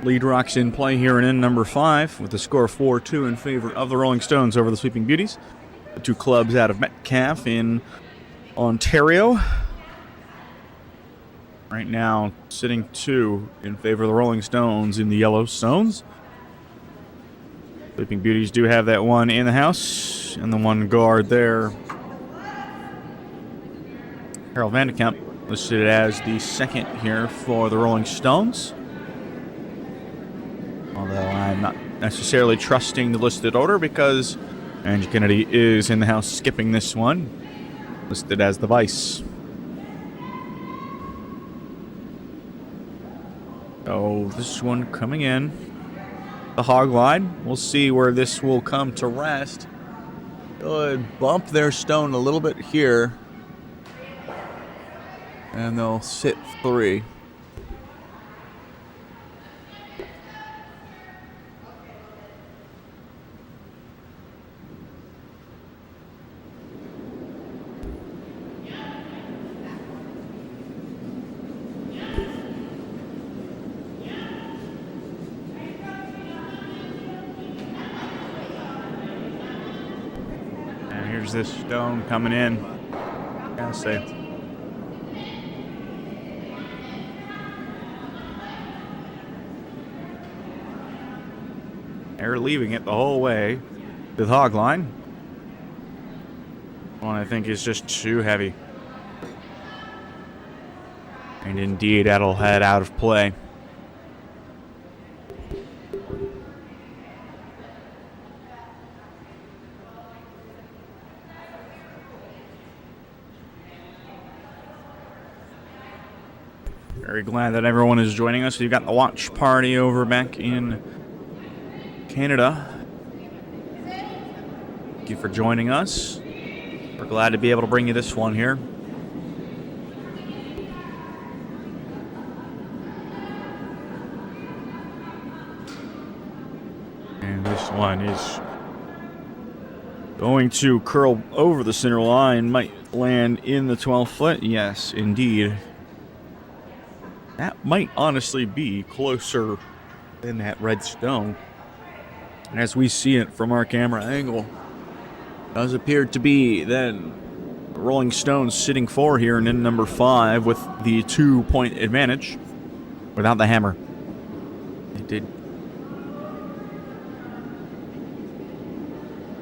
Lead rocks in play here in end number 5 with the score 4-2 in favor of the Rolling Stones over the Sweeping Beauties. The two clubs out of Metcalfe in Ontario. Right now, sitting 2 in favor of the Rolling Stones in the Yellow Stones. Sleeping Beauties do have that one in the house, and the one guard there. Harold Vandekamp listed as the second here for the Rolling Stones. Although I'm not necessarily trusting the listed order because Angie Kennedy is in the house skipping this one, listed as the vice. Oh, this one coming in. The hog line. We'll see where this will come to rest. Good. Bump their stone a little bit here. And they'll sit 3. Here's this stone coming in. Gotta say. They're leaving it the whole way to the hog line. One I think is just too heavy. And indeed, that'll head out of play. Very glad that everyone is joining us. You've got the watch party over back in Canada. Thank you for joining us. We're glad to be able to bring you this one here. And this one is going to curl over the center line. Might land in the 12 foot. Yes, indeed. That might honestly be closer than that red stone. As we see it from our camera angle, does appear to be then Rolling Stones sitting 4 here in end number 5 with the 2-point advantage without the hammer. They did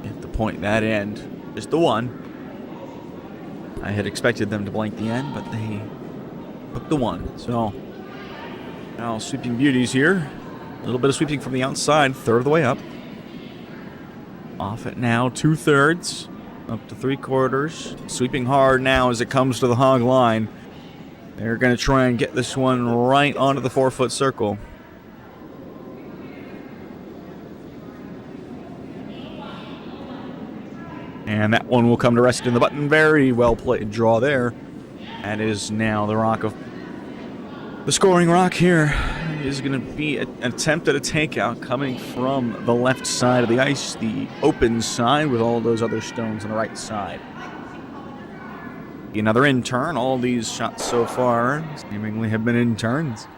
get the point that end, just the one. I had expected them to blank the end, but they took the one. So now Sweeping Beauties here. A little bit of sweeping from the outside, third of the way up. Off it now, 2/3, up to 3/4. Sweeping hard now as it comes to the hog line. They're going to try and get this one right onto the 4-foot circle. And that one will come to rest in the button. Very well played draw there. That is now the rock of the scoring rock here. Is going to be an attempt at a takeout coming from the left side of the ice, the open side with all those other stones on the right side. Another in turn. All these shots so far seemingly have been in turns.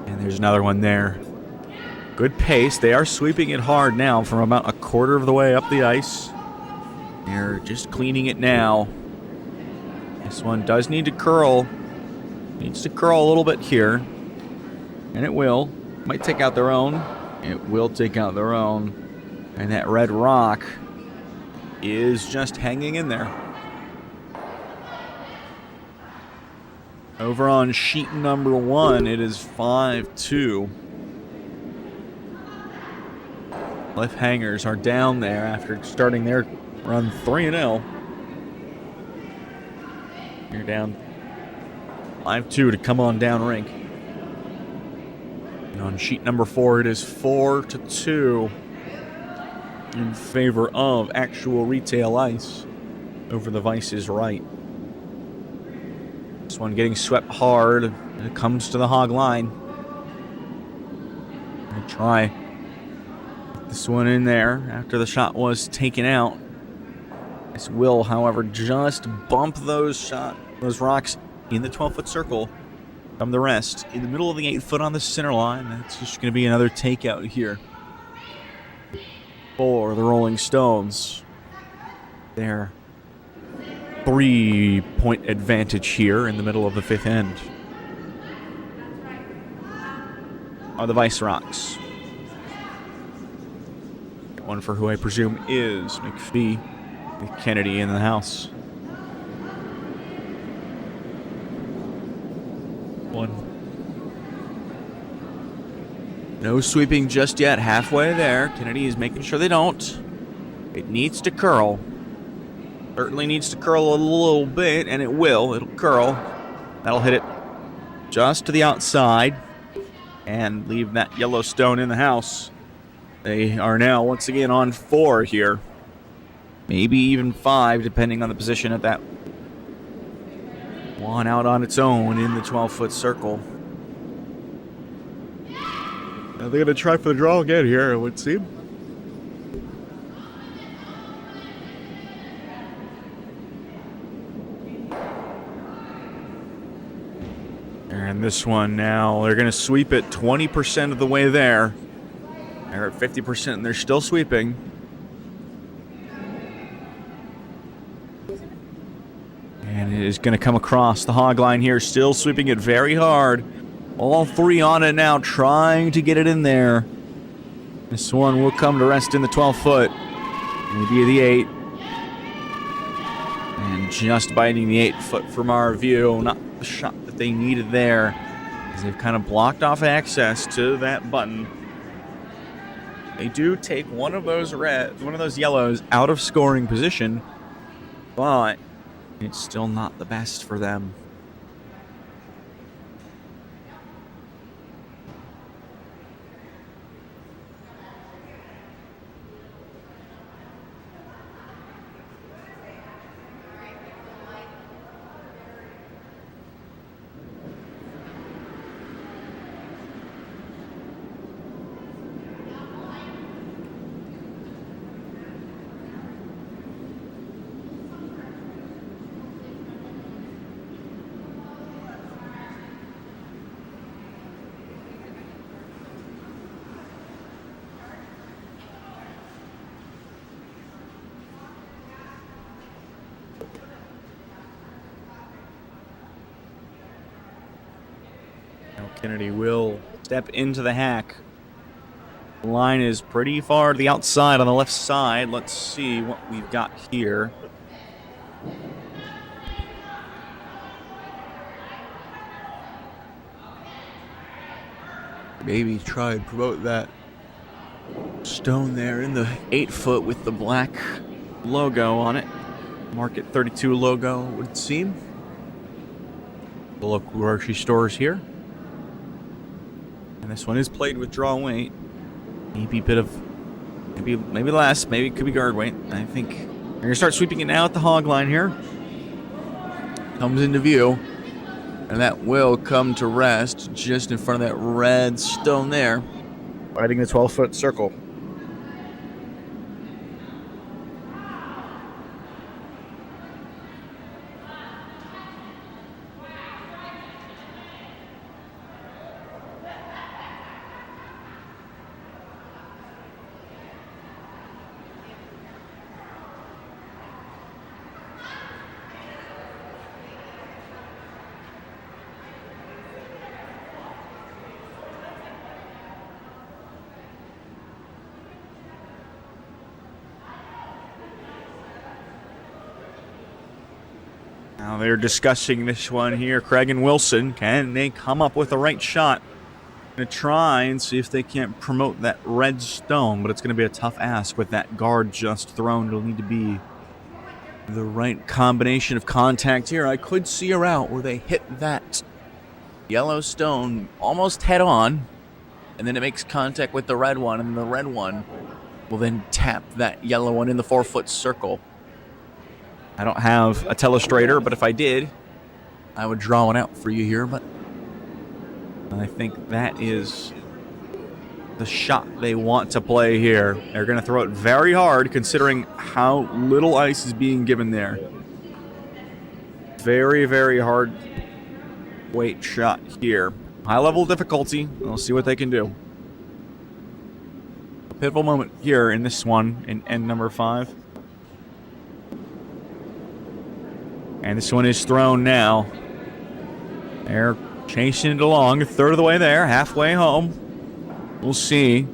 And there's another one there. Good pace. They are sweeping it hard now from about a quarter of the way up the ice. They're just cleaning it now. This one does need to curl. Needs to curl a little bit here. And it will. Might take out their own. It will take out their own. And that red rock is just hanging in there. Over on sheet number 1, it is 5-2. Cliffhangers are down there after starting their run 3-0. You're down 5-2 to come on down rink. And on sheet number 4, it is 4-2 in favor of actual retail ice over the Vice's right. This one getting swept hard. And it comes to the hog line. They try this one in there after the shot was taken out. This will, however, just bump those rocks in the 12-foot circle. come the rest. In the middle of the 8 foot on the center line, that's just going to be another takeout here for the Rolling Stones. Their 3-point advantage here in the middle of the 5th end are the Vice Rocks. One for who I presume is McPhee with Kennedy in the house. One. No sweeping just yet. Halfway there. Kennedy is making sure they don't. It needs to curl. Certainly needs to curl a little bit, and it will. It'll curl. That'll hit it just to the outside and leave that Yellowstone in the house. They are now once again on 4 here. Maybe even 5, depending on the position of that one out on its own in the 12-foot circle. Now they're going to try for the draw again here, it would seem. And this one now, they're going to sweep it 20% of the way there. They're at 50% and they're still sweeping. And it is going to come across the hog line here, still sweeping it very hard. All 3 on it now, trying to get it in there. This one will come to rest in the 12 foot. Maybe the 8. And just biting the 8 foot from our view. Not the shot that they needed there, as they've kind of blocked off access to that button. They do take one of those yellows out of scoring position, but it's still not the best for them. Kennedy will step into the hack. The line is pretty far to the outside on the left side. Let's see what we've got here. Maybe try and promote that stone there in the 8 foot with the black logo on it. Market 32 logo, it would seem. The local grocery stores here. And this one is played with draw weight. Maybe a bit of, maybe less, maybe it could be guard weight. I think we're gonna start sweeping it now at the hog line here. Comes into view, and that will come to rest just in front of that red stone there, biting the 12-foot circle. Now they're discussing this one here. Craig and Wilson, can they come up with the right shot? Going to try and see if they can't promote that red stone, but it's going to be a tough ask with that guard just thrown. It'll need to be the right combination of contact here. I could see a route where they hit that yellow stone almost head on, and then it makes contact with the red one, and the red one will then tap that yellow one in the 4-foot circle. I don't have a telestrator, but if I did, I would draw one out for you here, but I think that is the shot they want to play here. They're going to throw it very hard, considering how little ice is being given there. Very, very hard weight shot here. High level difficulty. We'll see what they can do. A pivotal moment here in this one in end number 5. And this one is thrown now. They're chasing it along, a third of the way there, halfway home. We'll see.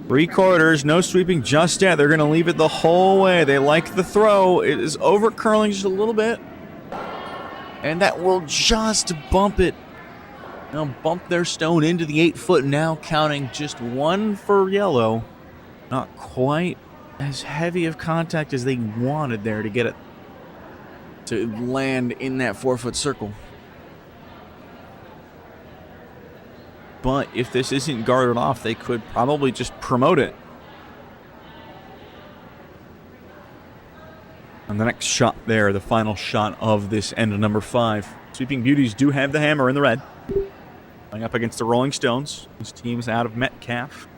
3/4, no sweeping just yet. They're going to leave it the whole way. They like the throw. It is over curling just a little bit. And that will just bump it. They'll bump their stone into the 8-foot, now counting just 1 for yellow. Not quite as heavy of contact as they wanted there to get it to land in that 4-foot circle. But if this isn't guarded off, they could probably just promote it. And the next shot there, the final shot of this end of number 5. Sweeping Beauties do have the hammer in the red. Going up against the Rolling Stones. This team's out of Metcalfe.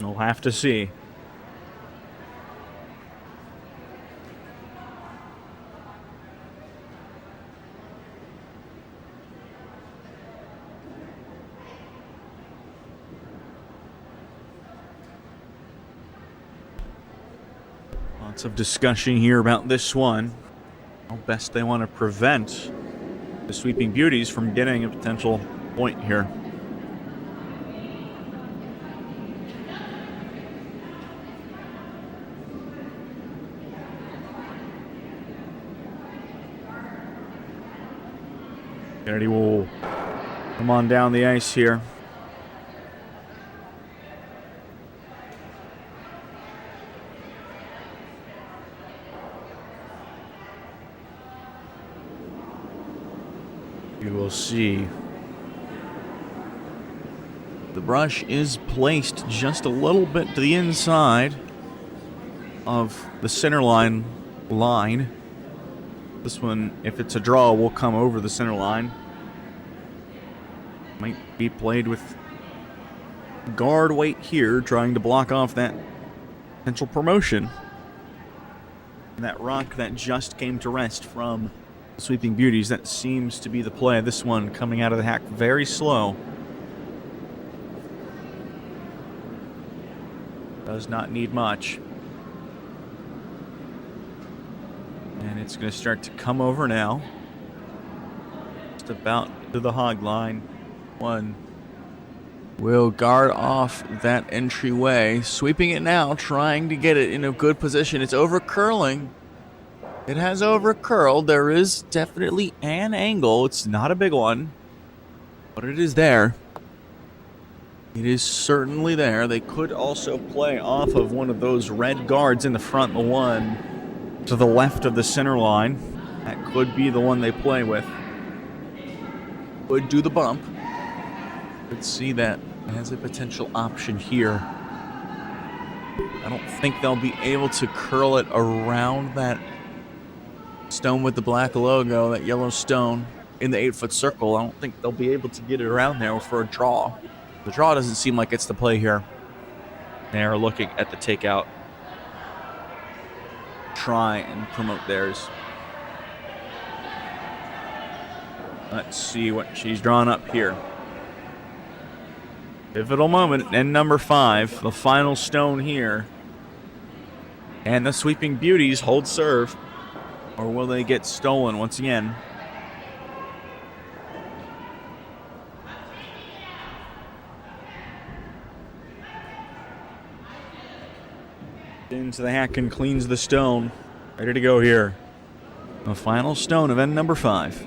We'll have to see. Lots of discussion here about this one. How best they want to prevent the Sweeping Beauties from getting a potential point here. Kennedy will come on down the ice here. You will see the brush is placed just a little bit to the inside of the center line. This one, if it's a draw, will come over the center line. Might be played with guard weight here, trying to block off that potential promotion. And that rock that just came to rest from Sweeping Beauties, that seems to be the play. This one coming out of the hack very slow. Does not need much. And it's going to start to come over now. Just about to the hog line. One will guard off that entryway. Sweeping it now, trying to get it in a good position. It's over curling. It has over curled. There is definitely an angle. It's not a big one, but it is there. It is certainly there. They could also play off of one of those red guards in the front, the one to the left of the center line. That could be the one they play with. Would do the bump. Could see that as a potential option here. I don't think they'll be able to curl it around that stone with the black logo, that yellow stone in the 8-foot circle. I don't think they'll be able to get it around there for a draw. The draw doesn't seem like it's the play here. They're looking at the takeout. Try and promote theirs. Let's see what she's drawn up here. Pivotal moment, end number 5. The final stone here. And the Sweeping Beauties hold serve. Or will they get stolen once again? Into the hack and cleans the stone. Ready to go here. The final stone of end number 5.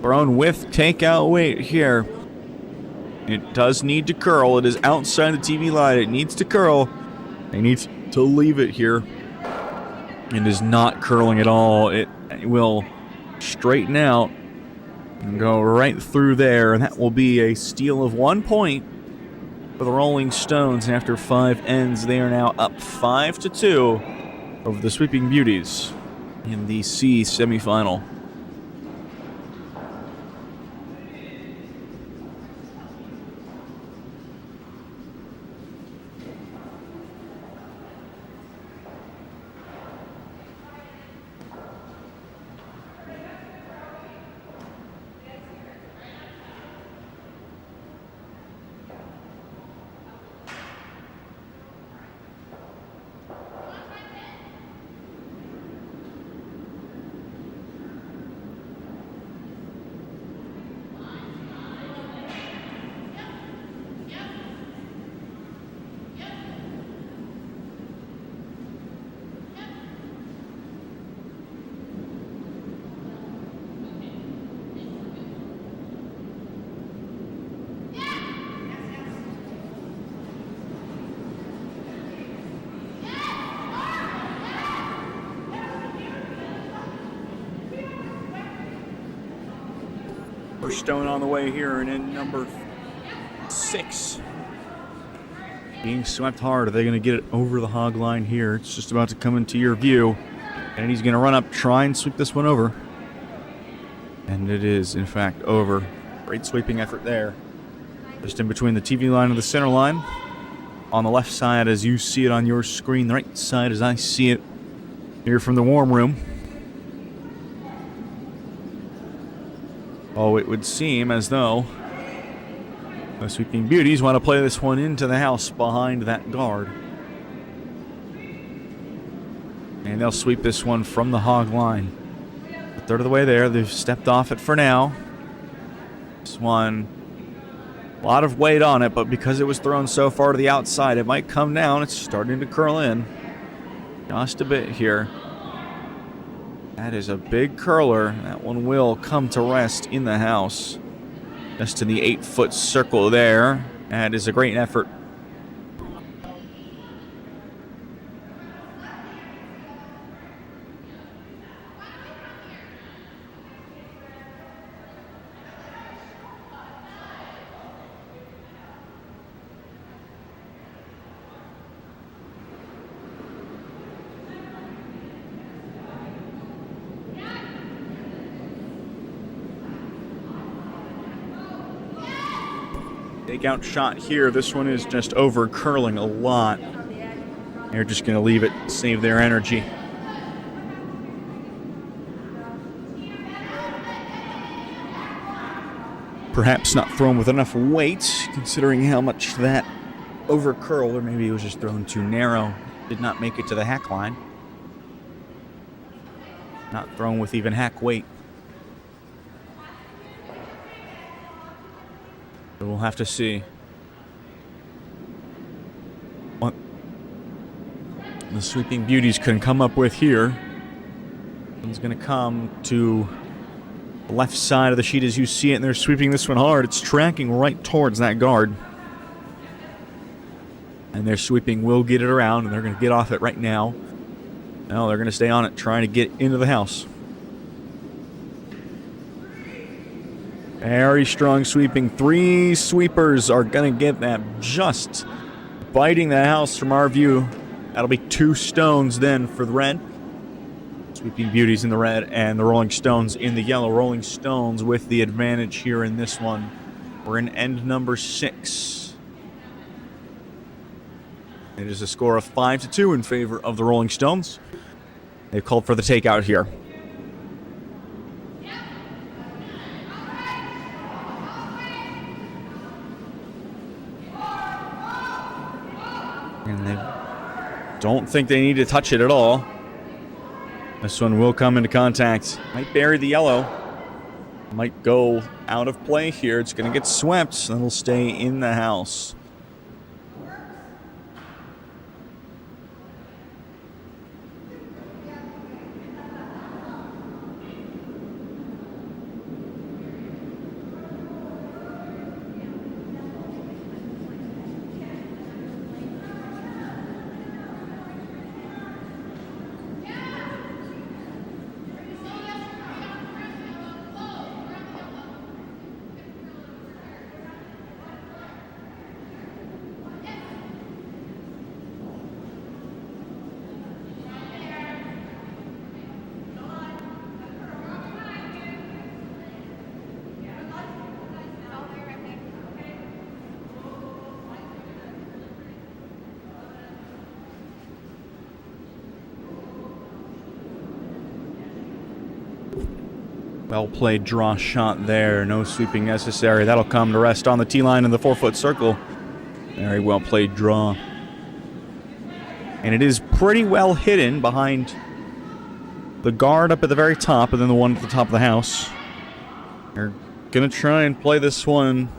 Thrown with takeout weight here. It does need to curl. It is outside the TV line. It needs to curl. They need to leave it here. It is not curling at all. It will straighten out and go right through there. And that will be a steal of 1 point for the Rolling Stones. After 5 ends, they are now up 5-2 over the Sweeping Beauties in the C semifinal. First stone on the way here, and in number 6. Being swept hard. Are they going to get it over the hog line here? It's just about to come into your view. And he's going to run up, try and sweep this one over. And it is, in fact, over. Great sweeping effort there. Just in between the TV line and the center line. On the left side as you see it on your screen. The right side as I see it here from the warm room. Oh, it would seem as though the Sweeping Beauties want to play this one into the house behind that guard. And they'll sweep this one from the hog line. A third of the way there. They've stepped off it for now. This one, a lot of weight on it, but because it was thrown so far to the outside, it might come down. It's starting to curl in just a bit here. That is a big curler. That one will come to rest in the house. Just in the 8-foot circle there. That is a great effort. Takeout shot here. This one is just over curling a lot. They're just going to leave it, save their energy. Perhaps not thrown with enough weight, considering how much that over curled, or maybe it was just thrown too narrow. Did not make it to the hack line. Not thrown with even hack weight. But we'll have to see what the Sweeping Beauties can come up with here. One's going to come to the left side of the sheet as you see it, and they're sweeping this one hard. It's tracking right towards that guard. And their sweeping will get it around, and they're going to get off it right now. No, they're going to stay on it, trying to get into the house. Very strong sweeping. 3 sweepers are going to get that, just biting the house from our view. That'll be 2 stones then for the red. Sweeping Beauties in the red and the Rolling Stones in the yellow. Rolling Stones with the advantage here in this one. We're in end number 6. It is a score of 5-2 in favor of the Rolling Stones. They've called for the takeout here. And they don't think they need to touch it at all. This one will come into contact. Might bury the yellow. Might go out of play here. It's going to get swept. And it'll stay in the house. Well played draw shot there. No sweeping necessary. That'll come to rest on the T-line in the 4-foot circle. Very well played draw. And it is pretty well hidden behind the guard up at the very top and then the one at the top of the house. They're going to try and play this one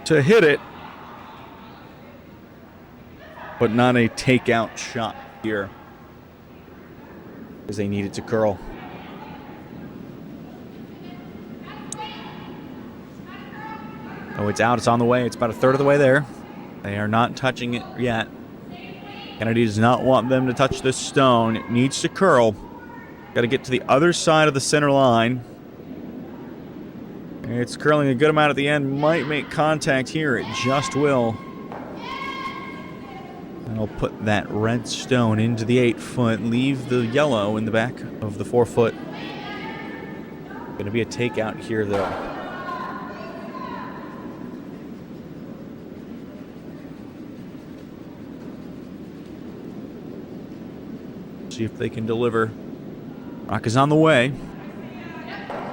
to hit it, but not a takeout shot here, because they need it to curl. Oh, it's out. It's on the way. It's about a third of the way there. They are not touching it yet. Kennedy does not want them to touch this stone. It needs to curl. Got to get to the other side of the center line. It's curling a good amount at the end. Might make contact here. It just will. That'll put that red stone into the 8-foot. Leave the yellow in the back of the 4-foot. Going to be a takeout here, though. See if they can deliver. Rock is on the way.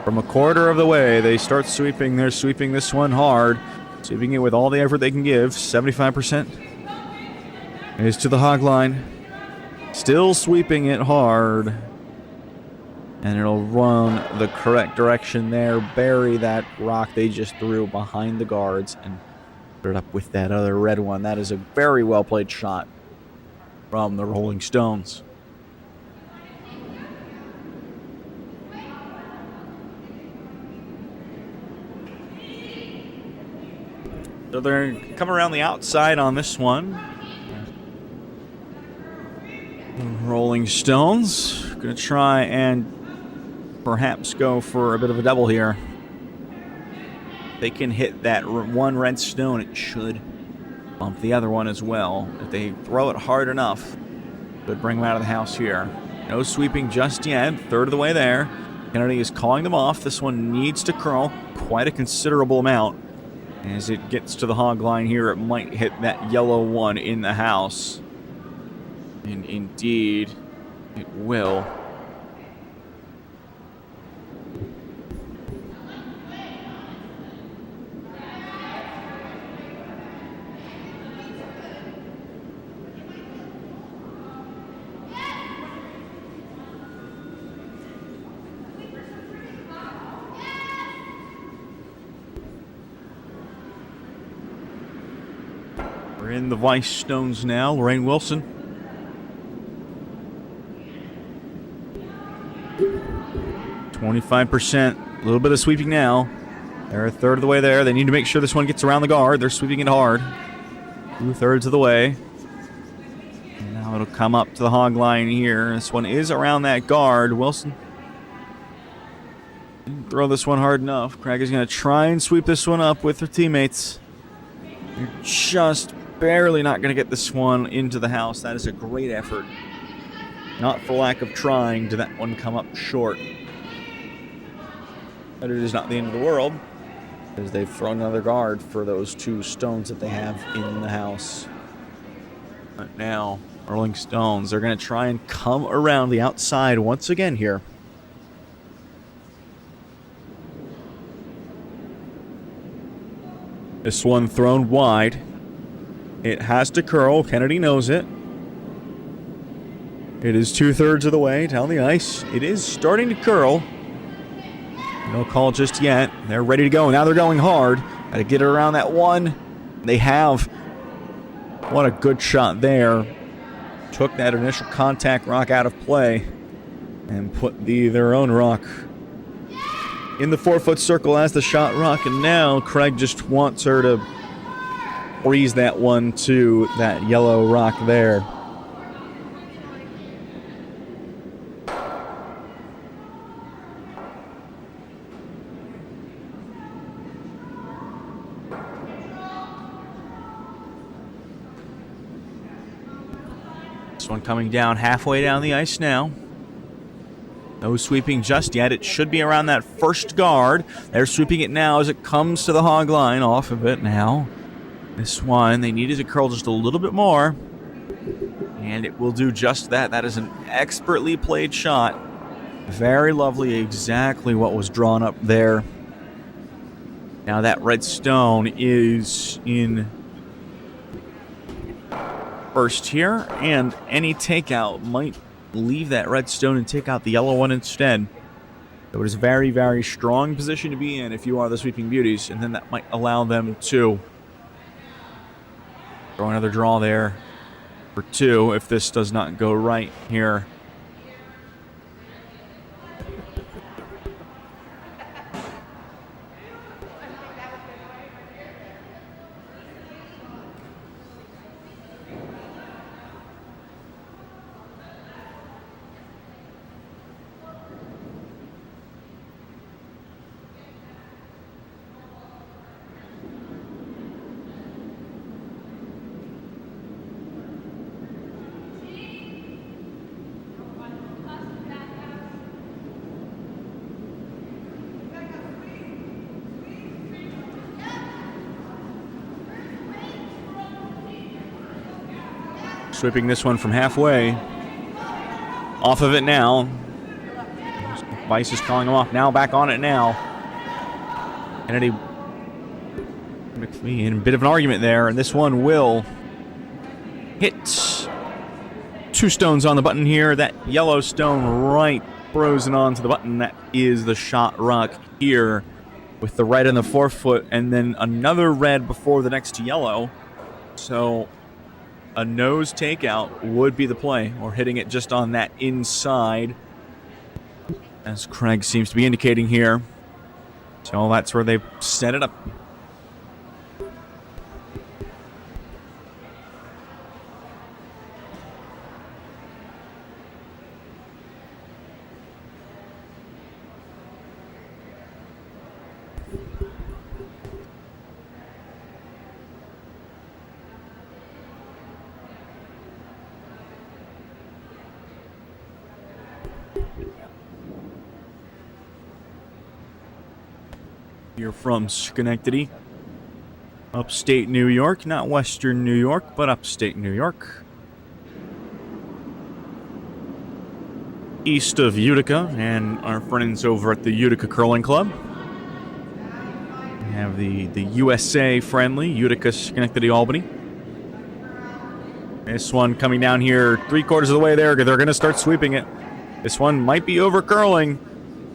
From a quarter of the way, they start sweeping. They're sweeping this one hard. Sweeping it with all the effort they can give. 75% is to the hog line. Still sweeping it hard. And it'll run the correct direction there. Bury that rock they just threw behind the guards and put it up with that other red one. That is a very well played shot from the Rolling Stones. So they're going to come around the outside on this one. Rolling Stones going to try and perhaps go for a bit of a double here. They can hit that one red stone. It should bump the other one as well. If they throw it hard enough, it would bring them out of the house here. No sweeping just yet. Third of the way there. Kennedy is calling them off. This one needs to curl quite a considerable amount. As it gets to the hog line here, it might hit that yellow one in the house. And indeed, it will. We're in the Vice Stones now. Lorraine Wilson. $25%. A little bit of sweeping now. They're a third of the way there. They need to make sure this one gets around the guard. They're sweeping it hard. 2/3 of the way. And now it'll come up to the hog line here. This one is around that guard. Wilson didn't throw this one hard enough. Craig is going to try and sweep this one up with their teammates. You're just barely not going to get this one into the house. That is a great effort. Not for lack of trying did that one come up short. But it is not the end of the world, because they've thrown another guard for those 2 stones that they have in the house. But now, Rolling Stones, they're going to try and come around the outside once again here. This one thrown wide. It has to curl. Kennedy knows it. It is 2/3 of the way down the ice. It is starting to curl. No call just yet. They're ready to go. Now they're going hard. Got to get it around that one. They have. What a good shot there. Took that initial contact rock out of play and put their own rock in the 4-foot circle as the shot rock. And now Craig just wants her to freeze that one to that yellow rock there. This one coming down halfway down the ice now. No sweeping just yet. It should be around that first guard. They're sweeping it now as it comes to the hog line. Off of it now. This one, they needed to curl just a little bit more. And it will do just that. That is an expertly played shot. Very lovely. Exactly what was drawn up there. Now that red stone is in first here, and any takeout might leave that red stone and take out the yellow one instead. So it is a very, very strong position to be in if you are the Sweeping Beauties, and then that might allow them to throw another draw there for 2 if this does not go right here. Sweeping this one from halfway. Off of it now. Vice is calling him off. Now back on it now. Kennedy in a bit of an argument there, and this one will hit 2 stones on the button here. That yellow stone right frozen onto the button. That is the shot rock here with the red in the forefoot, and then another red before the next yellow. So a nose takeout would be the play, or hitting it just on that inside, as Craig seems to be indicating here. So that's where they set it up. You're from Schenectady, upstate New York, not western New York, but upstate New York. East of Utica, and our friends over at the Utica Curling Club. We have the USA friendly, Utica, Schenectady, Albany. This one coming down here 3/4 of the way there. They're going to start sweeping it. This one might be over curling.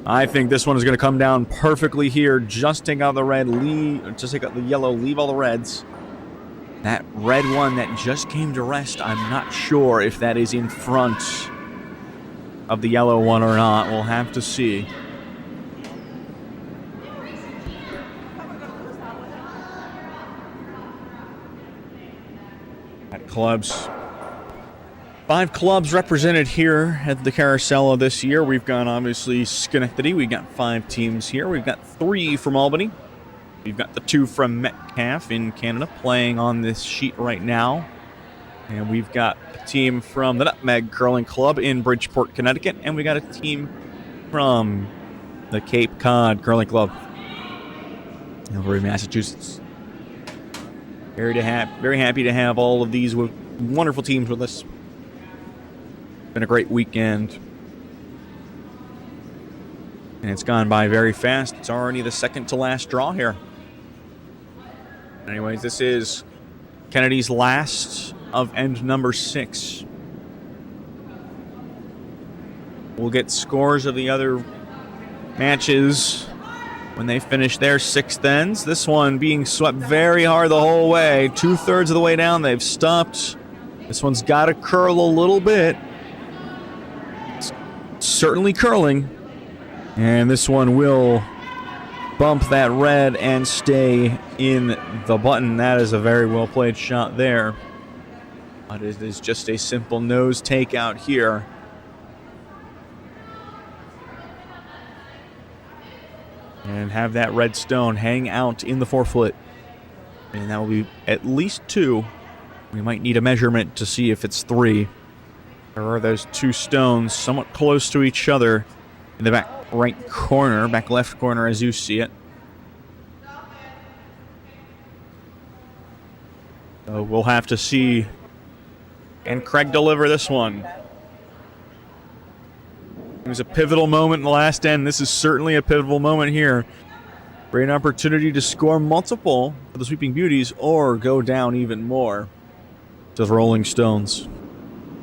I think this one is going to come down perfectly here. Just take out the red, just take out the yellow, leave all the reds. That red one that just came to rest, I'm not sure if that is in front of the yellow one or not. We'll have to see. At clubs. 5 clubs represented here at the Carosella this year. We've got, obviously, Schenectady. We've got 5 teams here. We've got 3 from Albany. We've got the 2 from Metcalfe in Canada playing on this sheet right now. And we've got a team from the Nutmeg Curling Club in Bridgeport, Connecticut. And we got a team from the Cape Cod Curling Club over in Massachusetts. Very happy to have all of these wonderful teams with us. Been a great weekend, and it's gone by very fast. It's already the second to last draw here. Anyways, this is Kennedy's last of end number 6. We'll get scores of the other matches when they finish their 6th ends. This one being swept very hard the whole way. 2/3 of the way down, they've stopped. This one's got to curl a little bit. Certainly curling, and this one will bump that red and stay in the button. That is a very well played shot there, but it is just a simple nose takeout here. And have that red stone hang out in the forefoot, and that will be at least 2. We might need a measurement to see if it's 3. There are those 2 stones somewhat close to each other in the back right corner, back left corner as you see it. So we'll have to see. Can Craig deliver this one? It was a pivotal moment in the last end. This is certainly a pivotal moment here. Great opportunity to score multiple for the Sweeping Beauties or go down even more to the Rolling Stones.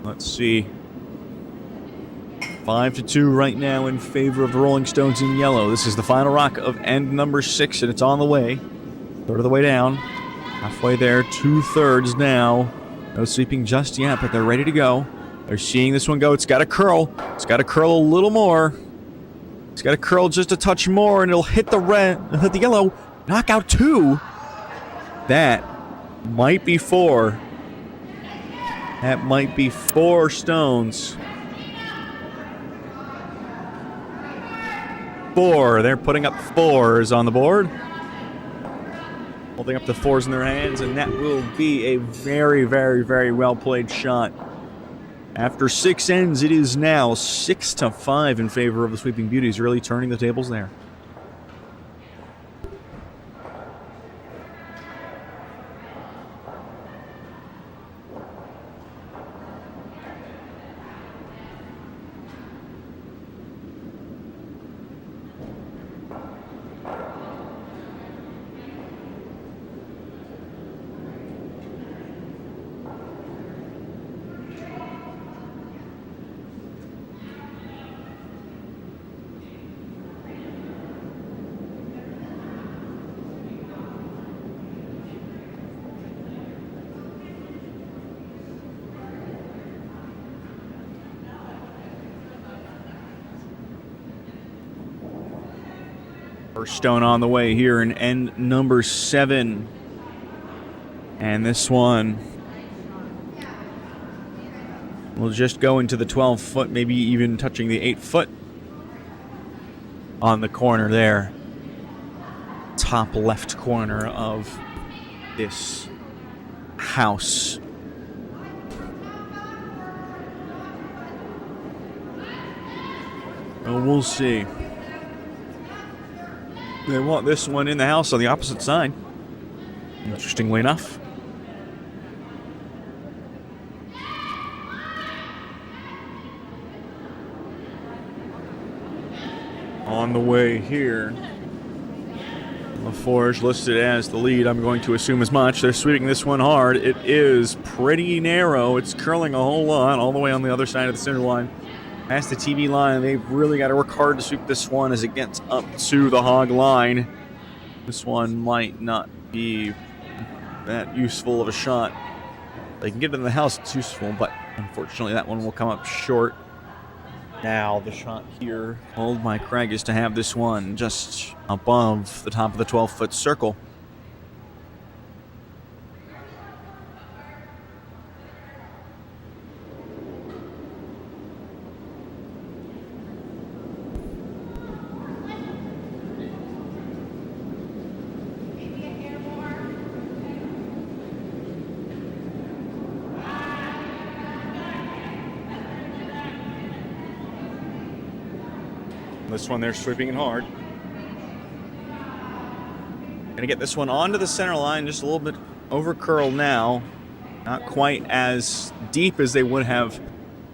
Let's see. 5-2 right now in favor of the Rolling Stones in yellow. This is the final rock of end number 6, and it's on the way. 1/3 of the way down. Halfway there, 2/3 now. No sweeping just yet, but they're ready to go. They're seeing this one go. It's got to curl. It's got to curl a little more. It's got to curl just a touch more, and it'll hit the red, hit the yellow. Knockout 2. That might be 4. That might be 4 stones. 4. They're putting up 4s on the board. Holding up the 4s in their hands, and that will be a very, very, very well played shot. After 6 ends, it is now 6-5 in favor of the Sweeping Beauties, really turning the tables there. First stone on the way here in end number 7. And this one will just go into the 12-foot, maybe even touching the 8-foot on the corner there. Top left corner of this house. Well, we'll see. They want this one in the house on the opposite side. Interestingly enough. On the way here. LaForge listed as the lead. I'm going to assume as much. They're sweeping this one hard. It is pretty narrow. It's curling a whole lot all the way on the other side of the center line. Past the TV line, they've really got to work hard to sweep this one as it gets up to the hog line. This one might not be that useful of a shot. They can get it in the house, it's useful, but unfortunately that one will come up short. Now the shot here told by Craig is to have this one just above the top of the 12-foot circle. This one they're sweeping it hard. Gonna get this one onto the center line, just a little bit over curl now. Not quite as deep as they would have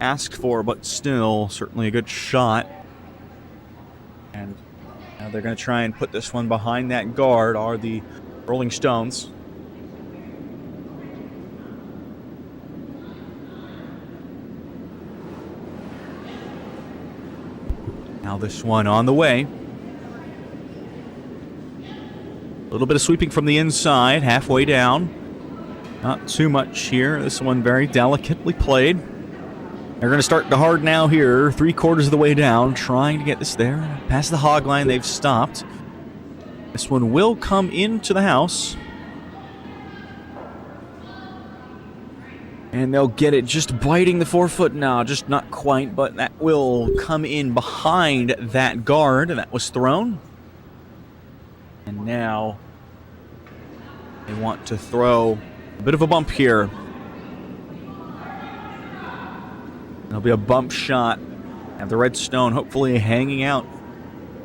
asked for, but still certainly a good shot. And now they're gonna try and put this one behind that guard, are the Rolling Stones. Now this one on the way. A little bit of sweeping from the inside, halfway down. Not too much here. This one very delicately played. They're going to start the hard now here, 3/4 of the way down, trying to get this there. Past the hog line, they've stopped. This one will come into the house. And they'll get it just biting the 4-foot now, just not quite, but that will come in behind that guard that was thrown. And now they want to throw a bit of a bump here. There'll be a bump shot. Have the red stone hopefully hanging out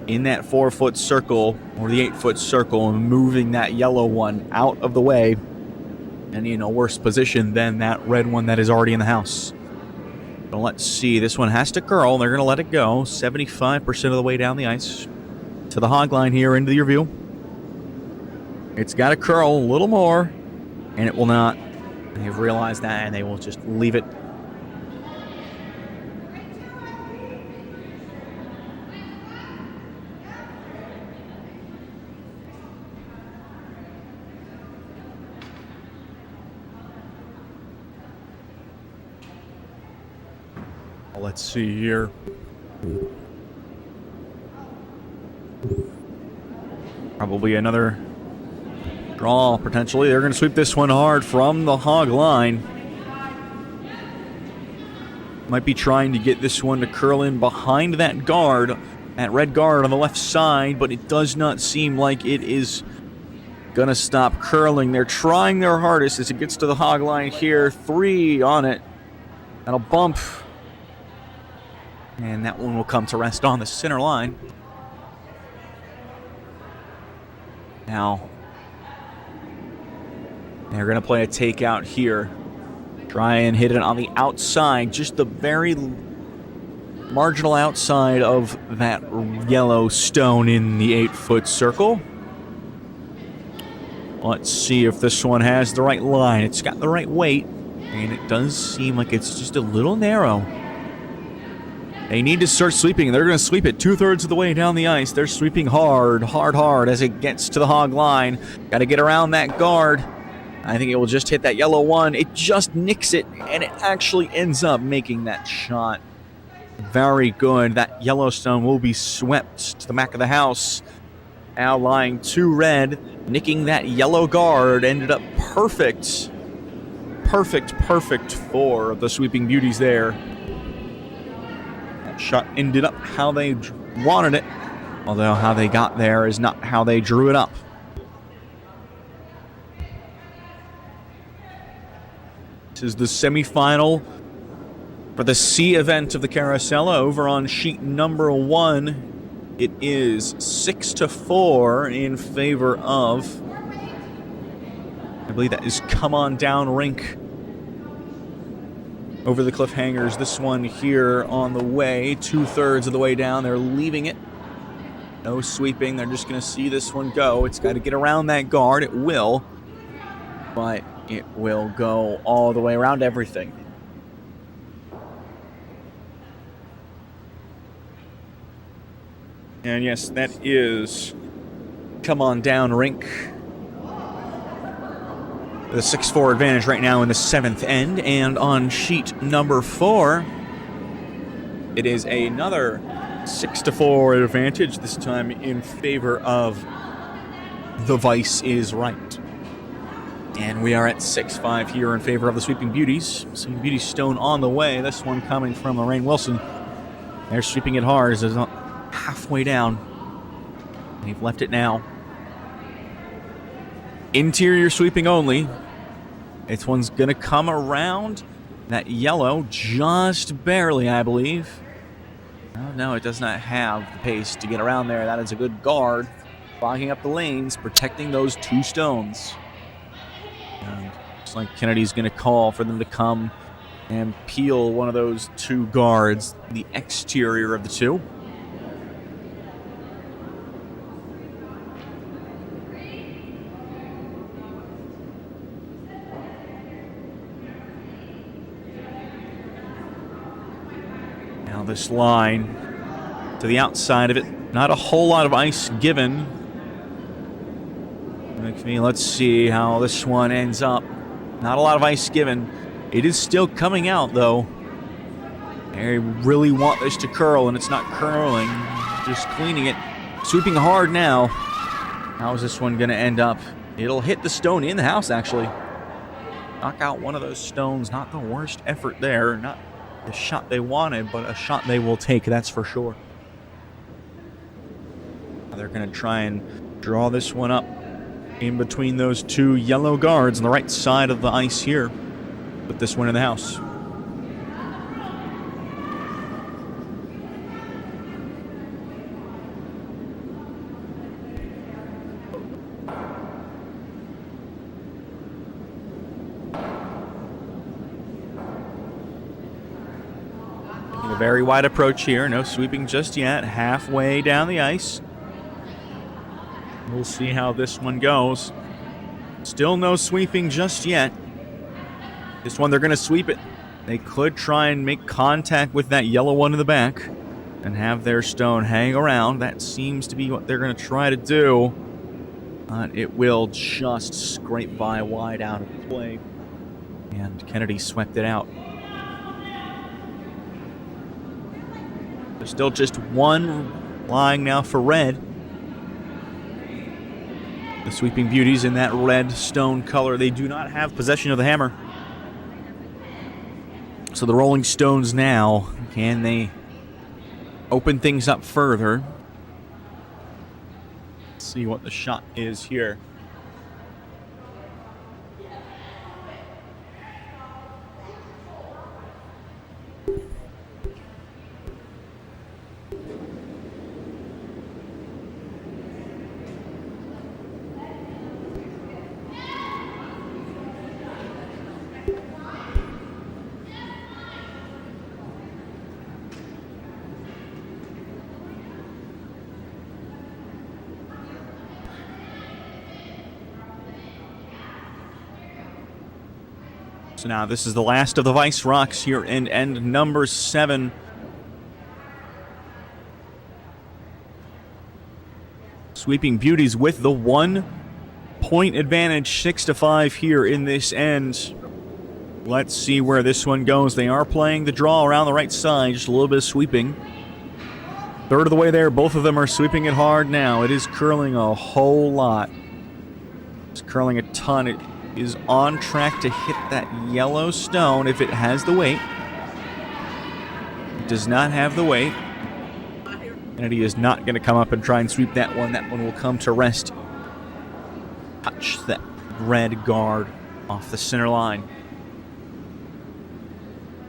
in that 4-foot circle or the 8-foot circle and moving that yellow one out of the way. And in a worse position than that red one that is already in the house. So let's see. This one has to curl. They're going to let it go. 75% of the way down the ice to the hog line here into your view. It's got to curl a little more, and it will not. They've realized that, and they will just leave it. Let's see here. Probably another draw, potentially. They're going to sweep this one hard from the hog line. Might be trying to get this one to curl in behind that guard, that red guard on the left side, but it does not seem like it is going to stop curling. They're trying their hardest as it gets to the hog line here. 3 on it. That'll bump. And that one will come to rest on the center line. Now, they're going to play a takeout here. Try and hit it on the outside, just the very marginal outside of that yellow stone in the 8-foot circle. Let's see if this one has the right line. It's got the right weight, and it does seem like it's just a little narrow. They need to start sweeping. They're going to sweep it 2/3 of the way down the ice. They're sweeping hard, hard as it gets to the hog line. Got to get around that guard. I think it will just hit that yellow one. It just nicks it, and it actually ends up making that shot. Very good. That Yellowstone will be swept to the back of the house. Now lying to red, nicking that yellow guard, ended up perfect. Perfect for the Sweeping Beauties there. That shot ended up how they wanted it, although how they got there is not how they drew it up. This is the semifinal for the C event of the Carosella. Over on sheet number 1, it is 6-4 in favor of, I believe that is Come On Down Rink. Over the cliffhangers, this one here on the way, 2/3 of the way down. They're leaving it. No sweeping. They're just going to see this one go. It's got to get around that guard. It will. But it will go all the way around everything. And yes, that is Come On Down Rink. The 6-4 advantage right now in the 7th end. And on sheet number 4, it is another 6-4 advantage, this time in favor of The Vice is Right. And we are at 6-5 here in favor of the Sweeping Beauties. Sweeping Beauties stone on the way. This one coming from Lorraine Wilson. They're sweeping it hard as it's halfway down. They've left it now. Interior sweeping only. This one's going to come around that yellow just barely, I believe. Oh, no, it does not have the pace to get around there. That is a good guard. Fogging up the lanes, protecting those 2 stones. And looks like Kennedy's going to call for them to come and peel one of those 2 guards, the exterior of the 2. Now this line to the outside of it, not a whole lot of ice given. Let's see how this one ends up. Not a lot of ice given. It is still coming out, though. They really want this to curl, and it's not curling. Just cleaning it. Sweeping hard now. How is this one going to end up? It'll hit the stone in the house, actually. Knock out one of those stones. Not the worst effort there. Not the shot they wanted, but a shot they will take, that's for sure. They're going to try and draw this one up in between those 2 yellow guards on the right side of the ice here. Put this one in the house. Taking a very wide approach here. No sweeping just yet. Halfway down the ice. We'll see how this one goes. Still no sweeping just yet. This one, they're going to sweep it. They could try and make contact with that yellow one in the back and have their stone hang around. That seems to be what they're going to try to do. It will just scrape by wide out of play. And Kennedy swept it out. There's still just one lying now for red. The Sweeping Beauties in that red stone color. They do not have possession of the hammer. So the Rolling Stones now, can they open things up further? Let's see what the shot is here. So now this is the last of the Vice Rocks here in end number 7. Sweeping Beauties with the 1-point advantage, 6-5 here in this end. Let's see where this one goes. They are playing the draw around the right side, just a little bit of sweeping. Third of the way there. Both of them are sweeping it hard now. It is curling a whole lot. It's curling a ton. It is on track to hit that yellow stone if it has the weight. It does not have the weight. Kennedy is not going to come up and try and sweep that one. That one will come to rest. Touch that red guard off the center line.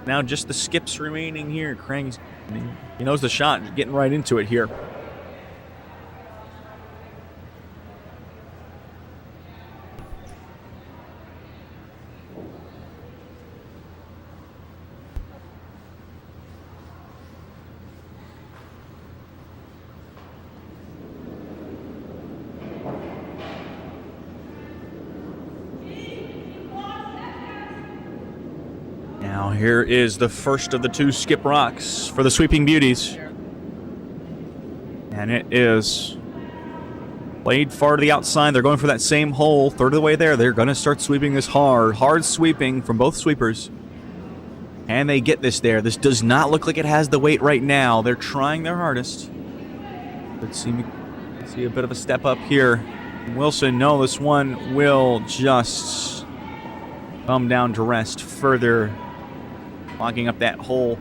Now just the skips remaining here. Krang's, he knows the shot, getting right into it here. Now here is the first of the two skip rocks for the Sweeping Beauties. And it is played far to the outside. They're going for that same hole. Third of the way there. They're going to start sweeping this hard. Hard sweeping from both sweepers. And they get this there. This does not look like it has the weight right now. They're trying their hardest. Let's see a bit of a step up here. Wilson, no, this one will just come down to rest further, clogging up that hole.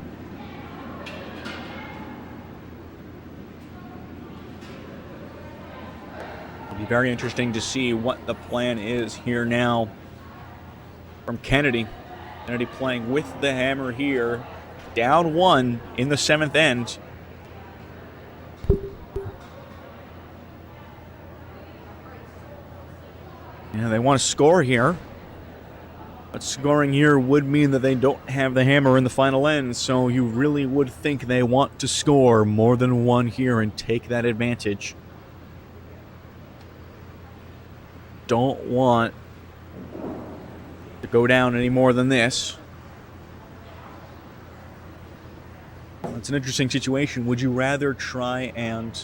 It'll be very interesting to see what the plan is here now from Kennedy. Kennedy playing with the hammer here. Down one in the seventh end. Yeah, they want to score here. But scoring here would mean that they don't have the hammer in the final end, so you really would think they want to score more than one here and take that advantage. Don't want to go down any more than this. It's an interesting situation. Would you rather try and,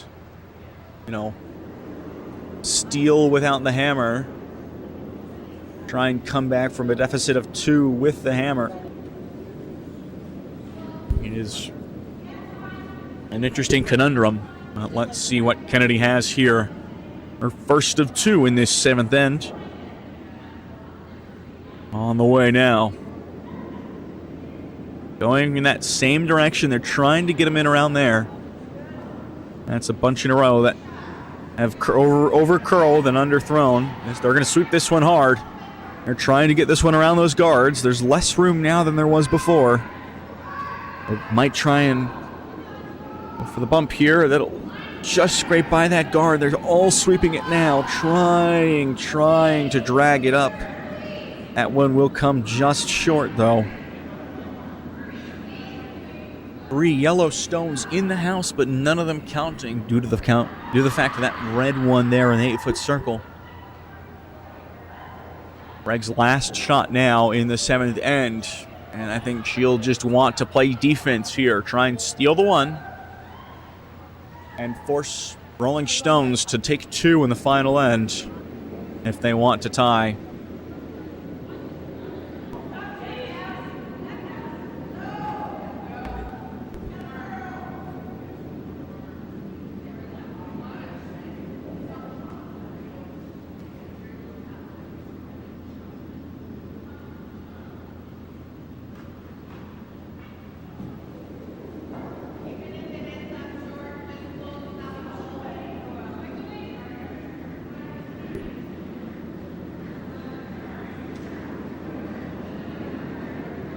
steal without the hammer? Try and come back from a deficit of 2 with the hammer. It is an interesting conundrum. Let's see what Kennedy has here. Her first of 2 in this seventh end. On the way now. Going in that same direction. They're trying to get him in around there. That's a bunch in a row that have over curled and underthrown. They're going to sweep this one hard. They're trying to get this one around those guards. There's less room now than there was before. They might try and go for the bump here. That'll just scrape by that guard. They're all sweeping it now. Trying to drag it up. That one will come just short, though. 3 yellow stones in the house, but none of them counting due to the fact of that red one there in the 8-foot circle. Greg's last shot now in the 7th end, and I think she'll just want to play defense here. Try and steal the one, and force Rolling Stones to take 2 in the final end if they want to tie.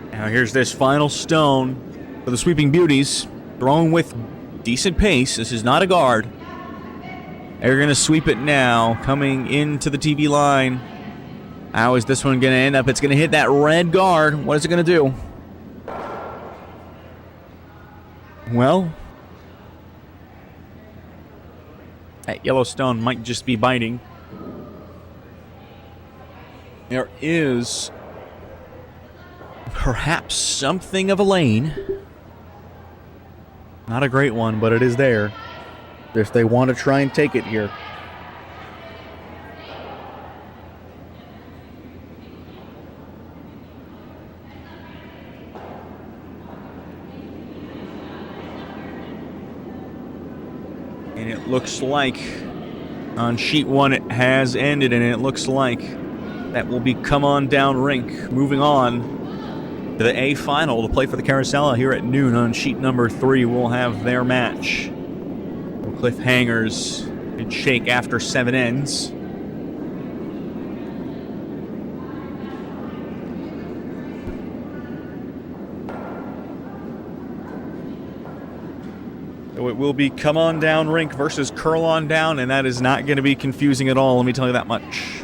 Now here's this final stone for the Sweeping Beauties. Thrown with decent pace. This is not a guard. They're going to sweep it now. Coming into the TV line. How is this one going to end up? It's going to hit that red guard. What is it going to do? Well, that yellow stone might just be biting. There is perhaps something of a lane. Not a great one, but it is there. If they want to try and take it here. And it looks like on sheet 1 it has ended, and it looks like that will be come on down rink. Moving on to the A final to play for the Carosella here at noon on sheet number 3. We'll have their match. Cliffhangers and shake after 7 ends. So it will be come on down rink versus curl on down, and that is not going to be confusing at all, let me tell you that much.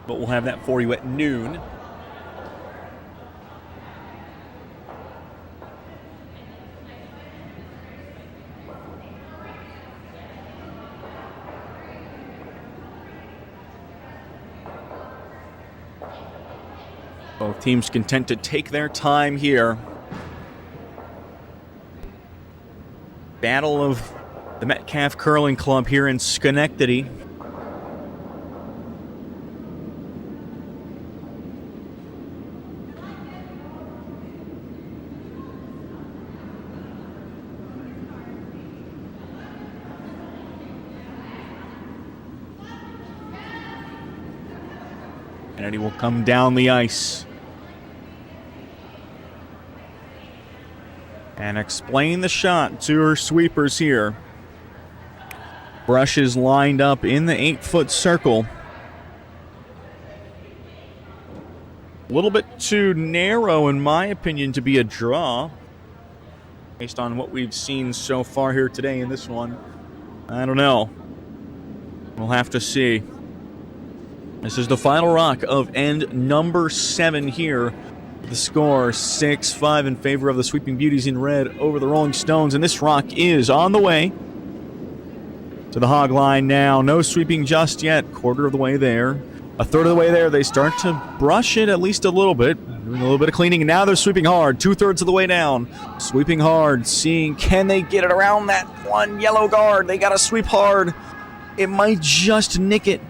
But we'll have that for you at noon. Both teams content to take their time here. Battle of the Metcalfe Curling Club here in Schenectady. Kennedy will come down the ice and explain the shot to her sweepers here. Brushes lined up in the 8-foot circle. A little bit too narrow, in my opinion, to be a draw, based on what we've seen so far here today in this one. I don't know. We'll have to see. This is the final rock of end number 7 here. The score 6-5 in favor of the Sweeping Beauties in red over the Rolling Stones. And this rock is on the way to the hog line now. No sweeping just yet. Quarter of the way there. A third of the way there. They start to brush it at least a little bit. Doing a little bit of cleaning. And now they're sweeping hard. 2/3 of the way down. Sweeping hard. Seeing can they get it around that one yellow guard. They got to sweep hard. It might just nick it.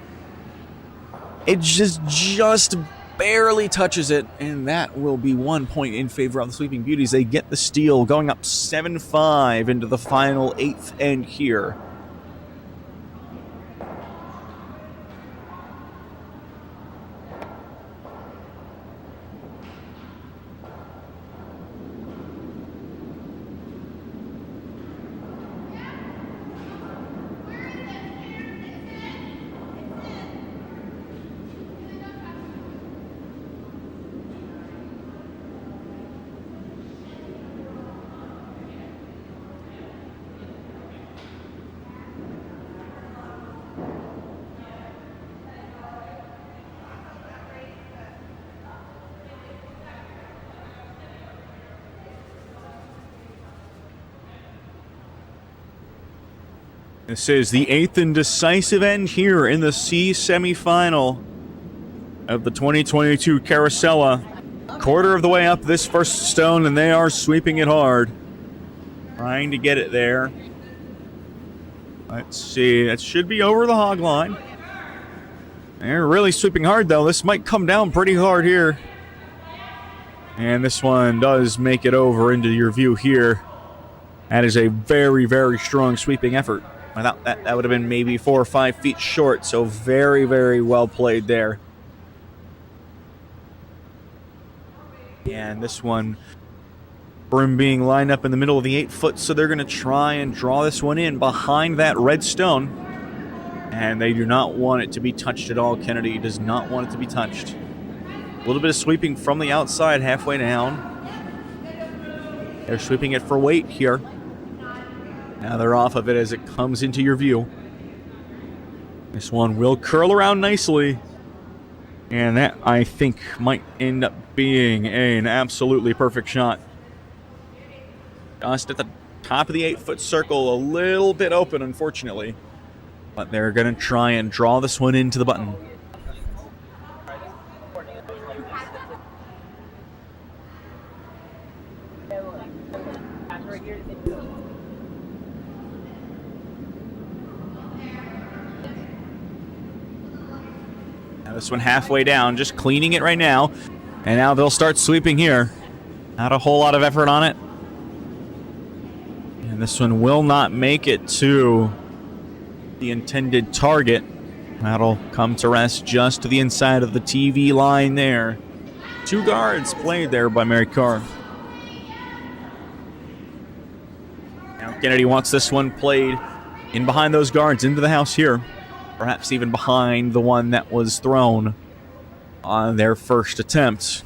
It just barely touches it, and that will be 1 point in favor of the Sweeping Beauties. They get the steal, going up 7-5 into the final 8th end here. This is the 8th and decisive end here in the C semifinal of the 2022 Carosella. Quarter of the way up this first stone, and they are sweeping it hard. Trying to get it there. Let's see. That should be over the hog line. They're really sweeping hard, though. This might come down pretty hard here. And this one does make it over into your view here. That is a very, very strong sweeping effort. Without that, that would have been maybe 4 or 5 feet short, so very, very well played there. And this one, brim being lined up in the middle of the 8-foot, so they're going to try and draw this one in behind that red stone. And they do not want it to be touched at all. Kennedy does not want it to be touched. A little bit of sweeping from the outside, halfway down. They're sweeping it for weight here. Now they're off of it as it comes into your view. This one will curl around nicely. And that, I think, might end up being an absolutely perfect shot. Just at the top of the 8-foot circle, a little bit open, unfortunately. But they're going to try and draw this one into the button. Now this one halfway down, just cleaning it right now. And now they'll start sweeping here. Not a whole lot of effort on it. And this one will not make it to the intended target. That'll come to rest just to the inside of the TV line there. 2 guards played there by Mary Carr. Now Kennedy wants this one played in behind those guards into the house here. Perhaps even behind the one that was thrown on their first attempt.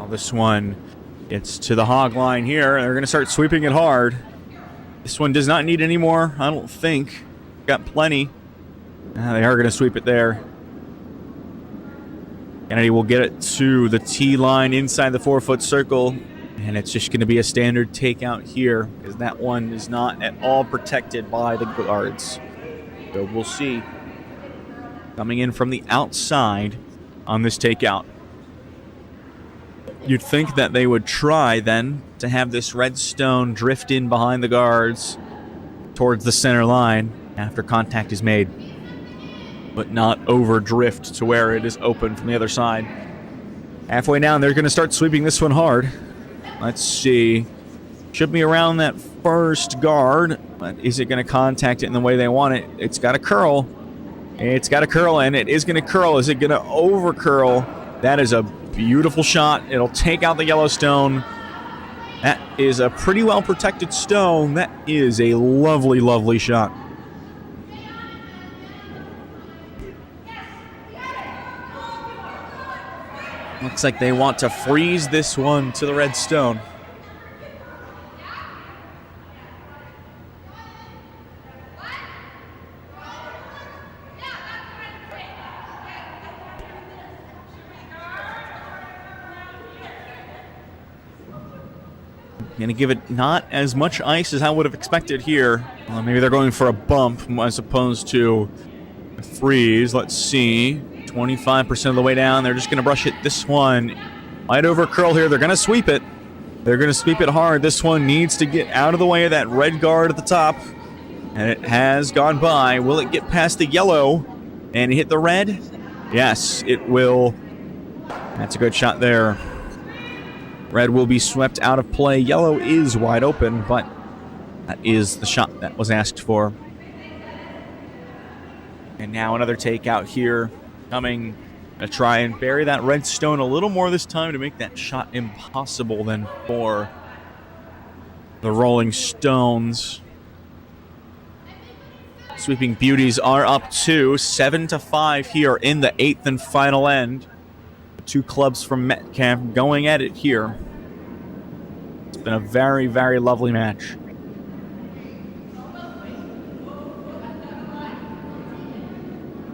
This one gets to the hog line here. They're going to start sweeping it hard. This one does not need any more, I don't think. Got plenty. They are going to sweep it there. Kennedy will get it to the T line inside the 4-foot circle. And it's just going to be a standard takeout here, because that one is not at all protected by the guards. So we'll see. Coming in from the outside on this takeout. You'd think that they would try, then, to have this redstone drift in behind the guards towards the center line after contact is made, but not over drift to where it is open from the other side. Halfway down, they're going to start sweeping this one hard. Let's see. Should be around that first guard, but is it going to contact it in the way they want it? It's got to curl. It's got to curl, and it is going to curl. Is it going to over curl? That is a beautiful shot. It'll take out the yellow stone. That is a pretty well protected stone. That is a lovely, lovely shot. Looks like they want to freeze this one to the red stone. Going to give it not as much ice as I would have expected here. Maybe they're going for a bump as opposed to a freeze. Let's see. 25% of the way down. They're just going to brush it. This one might over curl here. They're going to sweep it. They're going to sweep it hard. This one needs to get out of the way of that red guard at the top. And it has gone by. Will it get past the yellow and hit the red? Yes, it will. That's a good shot there. Red will be swept out of play. Yellow is wide open, but that is the shot that was asked for. And now another takeout here coming to try and bury that red stone a little more this time to make that shot impossible than for the Rolling Stones. Sweeping Beauties are up 7-5 here in the 8th and final end. 2 clubs from Metcalfe going at it here. It's been a very, very lovely match.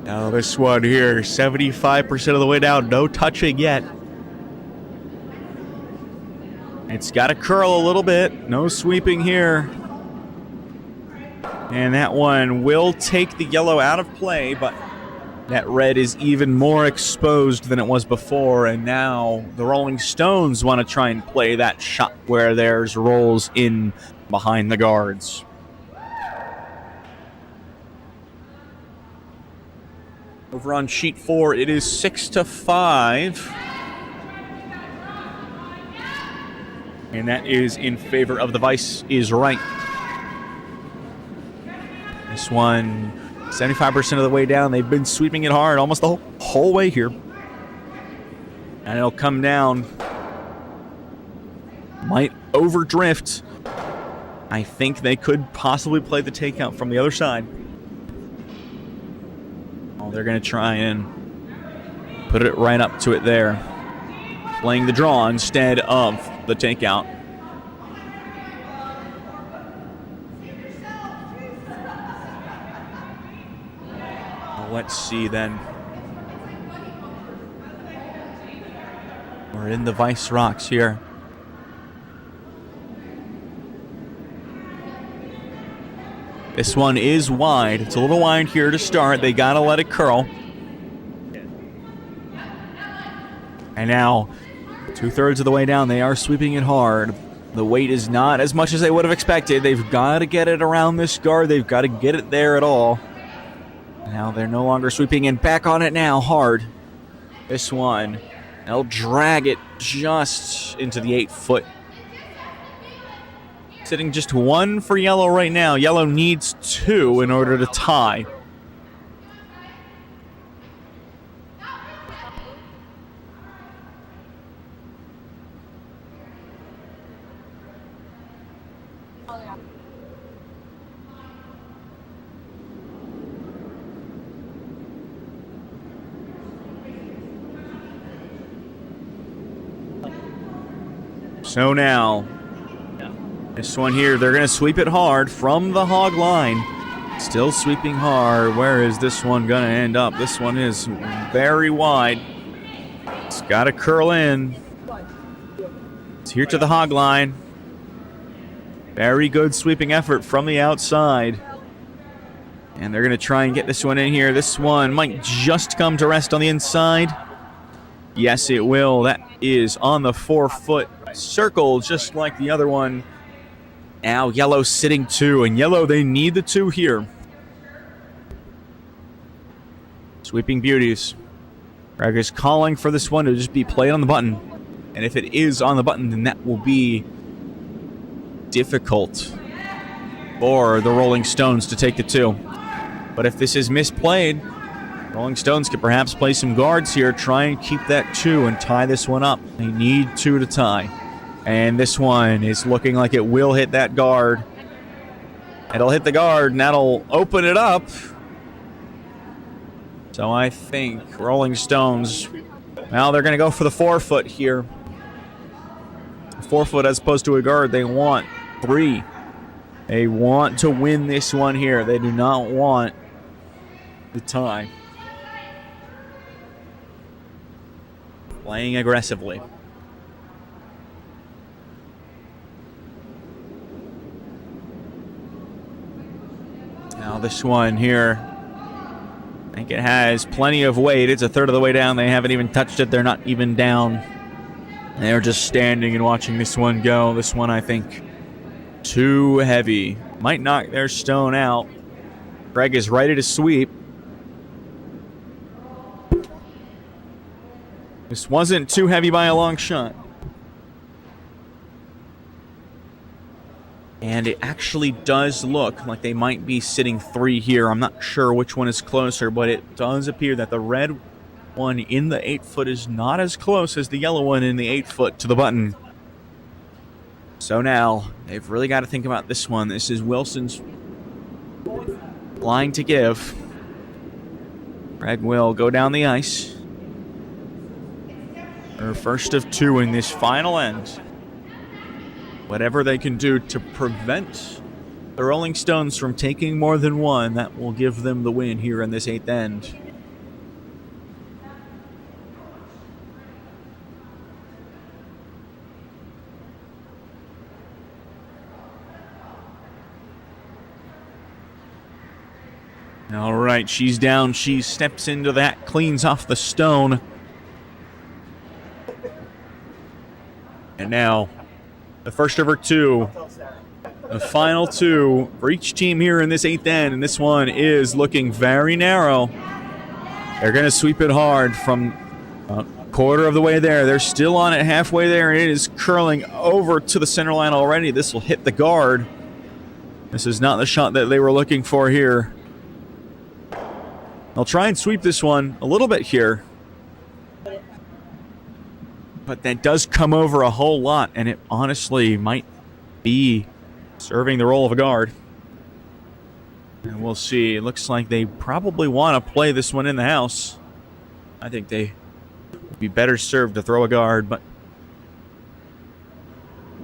Now this one here, 75% of the way down, no touching yet. It's got to curl a little bit, no sweeping here. And that one will take the yellow out of play, but that red is even more exposed than it was before, and now the Rolling Stones want to try and play that shot where theirs rolls in behind the guards. Over on sheet 4, it is 6-5. And that is in favor of the Vice is right. This one, 75% of the way down. They've been sweeping it hard almost the whole way here. And it'll come down. Might overdrift. I think they could possibly play the takeout from the other side. Oh, they're going to try and put it right up to it there. Playing the draw instead of the takeout. Let's see then. We're in the Vice Rocks here. This one is wide. It's a little wide here to start. They gotta let it curl. And now 2/3 of the way down, they are sweeping it hard. The weight is not as much as they would have expected. They've got to get it around this guard. They've got to get it there at all. Now they're no longer sweeping and back on it now hard. This one, they'll drag it just into the 8-foot. Sitting just 1 for yellow right now. Yellow needs 2 in order to tie. So now, this one here, they're going to sweep it hard from the hog line. Still sweeping hard. Where is this one going to end up? This one is very wide. It's got to curl in. It's here to the hog line. Very good sweeping effort from the outside. And they're going to try and get this one in here. This one might just come to rest on the inside. Yes, it will. That is on the 4-foot circle, just like the other one. Now yellow sitting 2, and yellow, they need the 2 here. Sweeping beauties. Greg is calling for this one to just be played on the button. And if it is on the button, then that will be difficult for the Rolling Stones to take the 2. But if this is misplayed, Rolling Stones could perhaps play some guards here, try and keep that 2 and tie this one up. They need 2 to tie. And this one is looking like it will hit that guard. It'll hit the guard, and that'll open it up. So I think Rolling Stones, well, they're going to go for the 4-foot here. 4-foot as opposed to a guard. They want 3. They want to win this one here. They do not want the tie. Playing aggressively. Now this one here, I think it has plenty of weight. It's 1/3 of the way down. They haven't even touched it. They're not even down. They're just standing and watching this one go. This one, I think, too heavy. Might knock their stone out. Greg is ready to sweep. This wasn't too heavy by a long shot. And it actually does look like they might be sitting 3 here. I'm not sure which one is closer, but it does appear that the red one in the 8-foot is not as close as the yellow one in the 8-foot to the button. So now, they've really got to think about this one. This is Wilson's line to give. Greg will go down the ice. Her first of 2 in this final end. Whatever they can do to prevent the Rolling Stones from taking more than 1, that will give them the win here in this 8th end. All right, she's down. She steps into that, cleans off the stone. And now, the first of her 2. The final 2 for each team here in this 8th end. And this one is looking very narrow. They're going to sweep it hard from a quarter of the way there. They're still on it halfway there. And it is curling over to the center line already. This will hit the guard. This is not the shot that they were looking for here. They'll try and sweep this one a little bit here. But that does come over a whole lot, and it honestly might be serving the role of a guard. And we'll see. It looks like they probably want to play this one in the house. I think they would be better served to throw a guard, but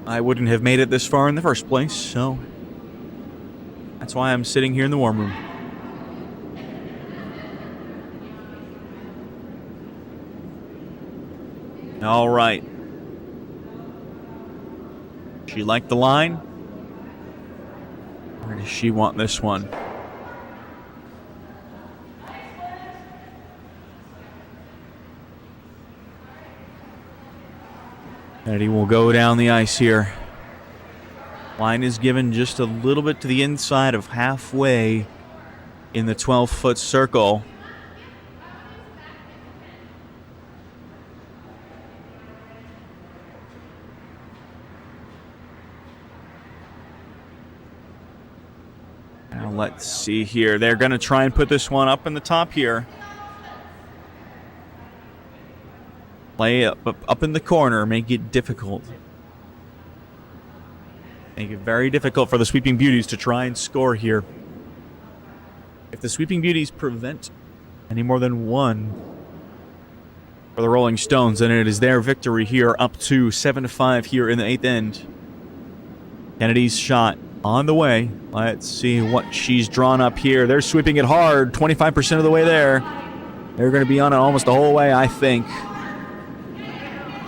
I wouldn't have made it this far in the first place, so that's why I'm sitting here in the warm room. All right. She liked the line. Where does she want this one? Kennedy will go down the ice here. Line is given just a little bit to the inside of halfway in the 12-foot circle. Now let's see here. They're going to try and put this one up in the top here. Play up in the corner, make it difficult. Make it very difficult for the Sweeping Beauties to try and score here. If the Sweeping Beauties prevent any more than one for the Rolling Stones, then it is their victory here, up to 7-5 here in the 8th end. Kennedy's shot on the way. Let's see what she's drawn up here. They're sweeping it hard, 25% of the way there. They're going to be on it almost the whole way, I think.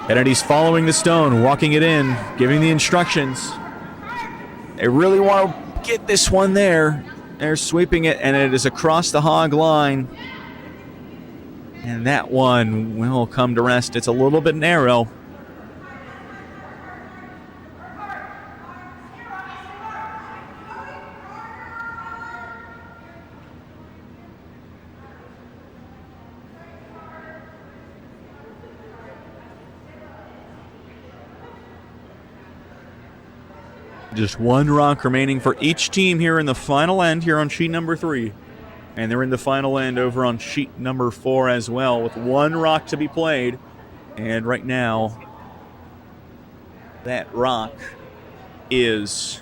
Kennedy's following the stone, walking it in, giving the instructions. They really want to get this one there. They're sweeping it, and it is across the hog line. And that one will come to rest. It's a little bit narrow. Just one rock remaining for each team here in the final end here on sheet number 3. And they're in the final end over on sheet number 4 as well, with one rock to be played. And right now, that rock is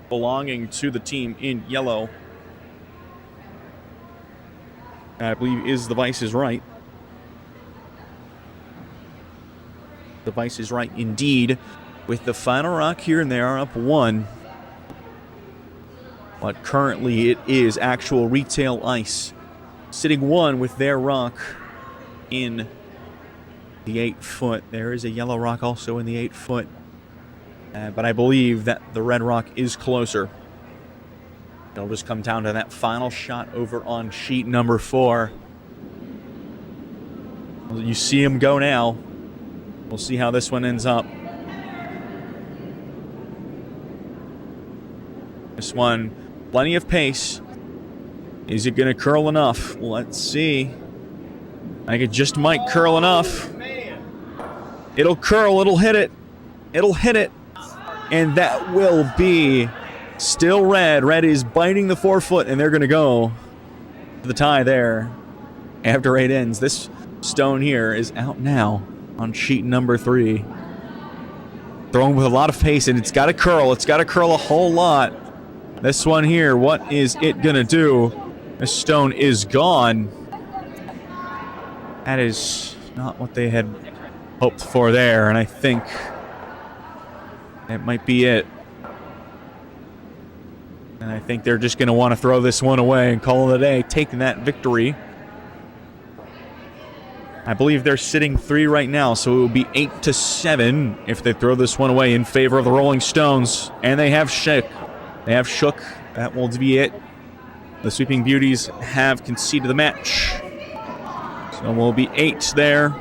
belonging to the team in yellow. I believe is the Vice is right. The Vice is right indeed. With the final rock here, and they are up 1. But currently it is actual retail ice. Sitting 1 with their rock in the 8-foot. There is a yellow rock also in the 8-foot. But I believe that the red rock is closer. It'll just come down to that final shot over on sheet number 4. You see him go now. We'll see how this one ends up. This one, plenty of pace. Is it going to curl enough? Let's see. I think it just might curl enough. It'll curl. It'll hit it. It'll hit it. And that will be still red. Red is biting the 4-foot, and they're going to go to the tie there after 8 ends. This stone here is out now on sheet number 3. Thrown with a lot of pace, and it's got to curl. It's got to curl a whole lot. This one here, what is it going to do? This stone is gone. That is not what they had hoped for there, and I think that might be it. And I think they're just going to want to throw this one away and call it a day, taking that victory. I believe they're sitting 3 right now, so it will be 8-7 if they throw this one away in favor of the Rolling Stones. And they have shook. They have shook. That will be it. The Sweeping Beauties have conceded the match. So we'll be 8 there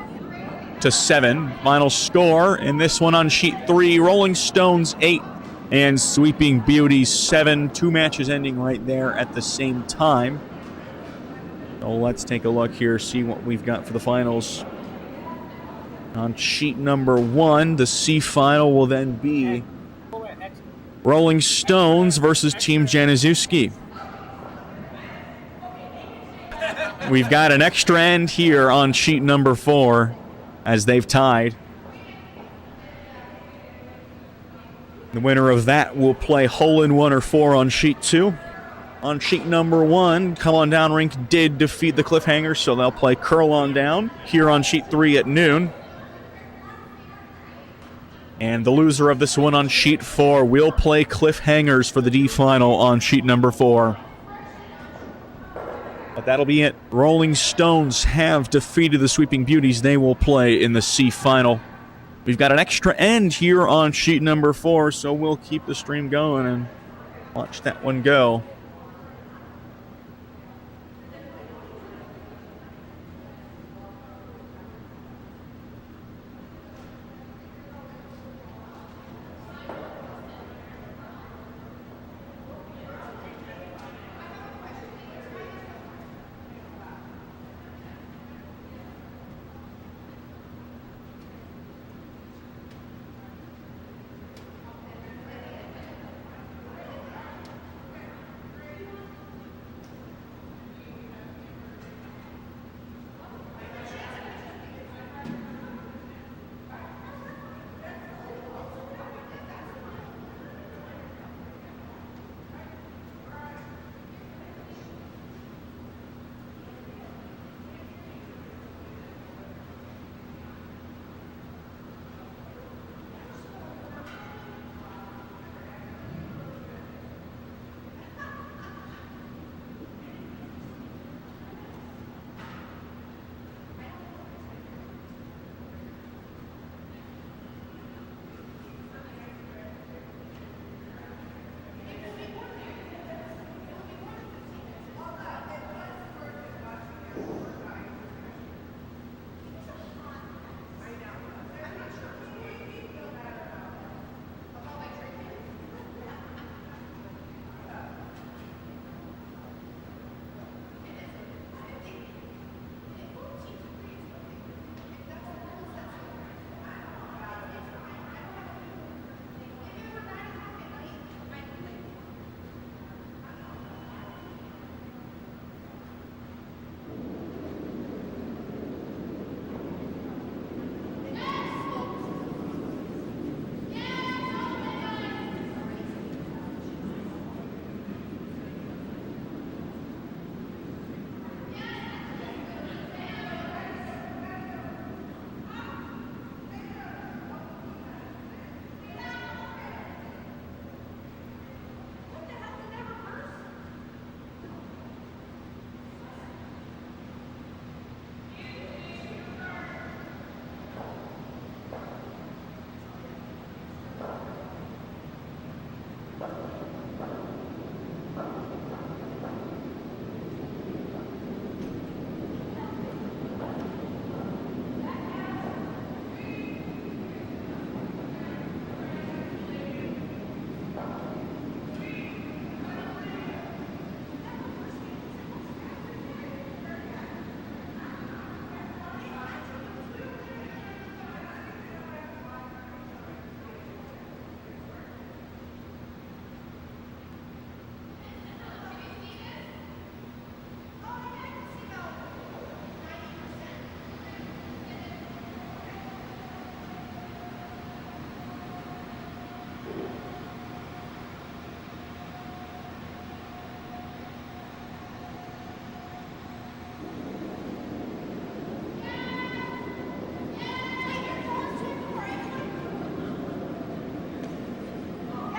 to 7. Final score in this one on sheet 3. Rolling Stones 8 and Sweeping Beauties 7. 2 matches ending right there at the same time. So let's take a look here, see what we've got for the finals. On sheet number 1, the C final will then be Rolling Stones versus Team Januszewski. We've got an extra end here on sheet number 4 as they've tied. The winner of that will play hole-in-one or 4 on sheet 2. On sheet number 1, Come On Down Rink did defeat the Cliffhangers, so they'll play Curl On Down here on sheet 3 at noon. And the loser of this one on sheet 4 will play Cliffhangers for the D final on sheet number 4. But that'll be it. Rolling Stones have defeated the Sweeping Beauties. They will play in the C final. We've got an extra end here on sheet number 4, so we'll keep the stream going and watch that one go.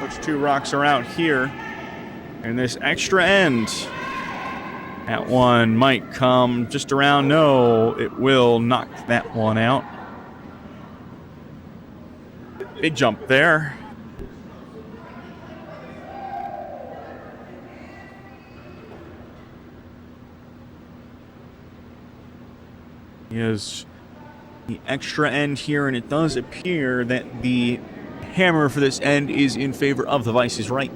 Those two rocks are out here. And this extra end. That one might come just around. No, it will knock that one out. Big jump there. Is the extra end here, and it does appear that the hammer for this end is in favor of the Vice's right.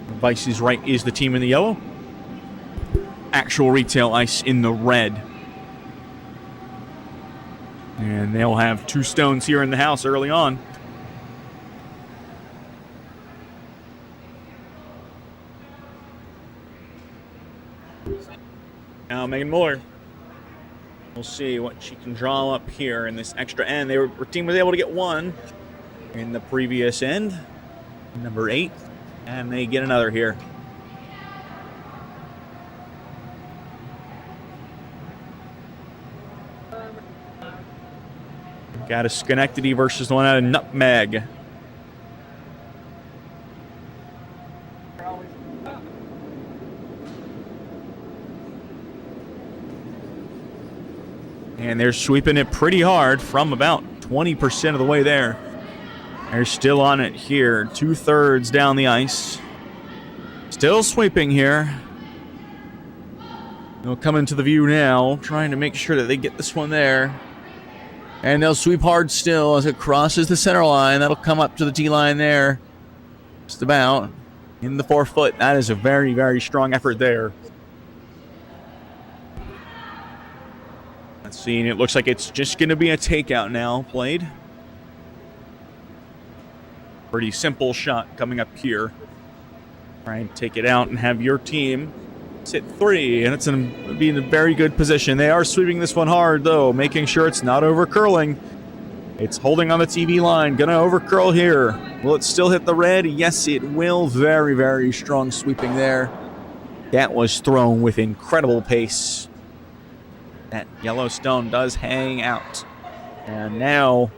The Vice's right is the team in the yellow. Actual retail ice in the red. And they'll have 2 stones here in the house early on. Now Megan Muller. We'll see what she can draw up here in this extra end. Her team was able to get 1 in the previous end. Number 8. And they get another here. Got a Schenectady versus the one out of Nutmeg. And they're sweeping it pretty hard from about 20% of the way there. They're still on it here. 2/3 down the ice. Still sweeping here. They'll come into the view now, trying to make sure that they get this one there. And they'll sweep hard still as it crosses the center line. That'll come up to the T-line there. Just about. In the 4 foot. That is a very, very strong effort there. Let's see, and it looks like it's just going to be a takeout now played. Pretty simple shot coming up here. Try and take it out and have your team sit 3, and it's going to be in a very good position. They are sweeping this one hard, though, making sure it's not over curling. It's holding on the TV line. Going to over curl here. Will it still hit the red? Yes, it will. Very, very strong sweeping there. That was thrown with incredible pace. That yellow stone does hang out. And now,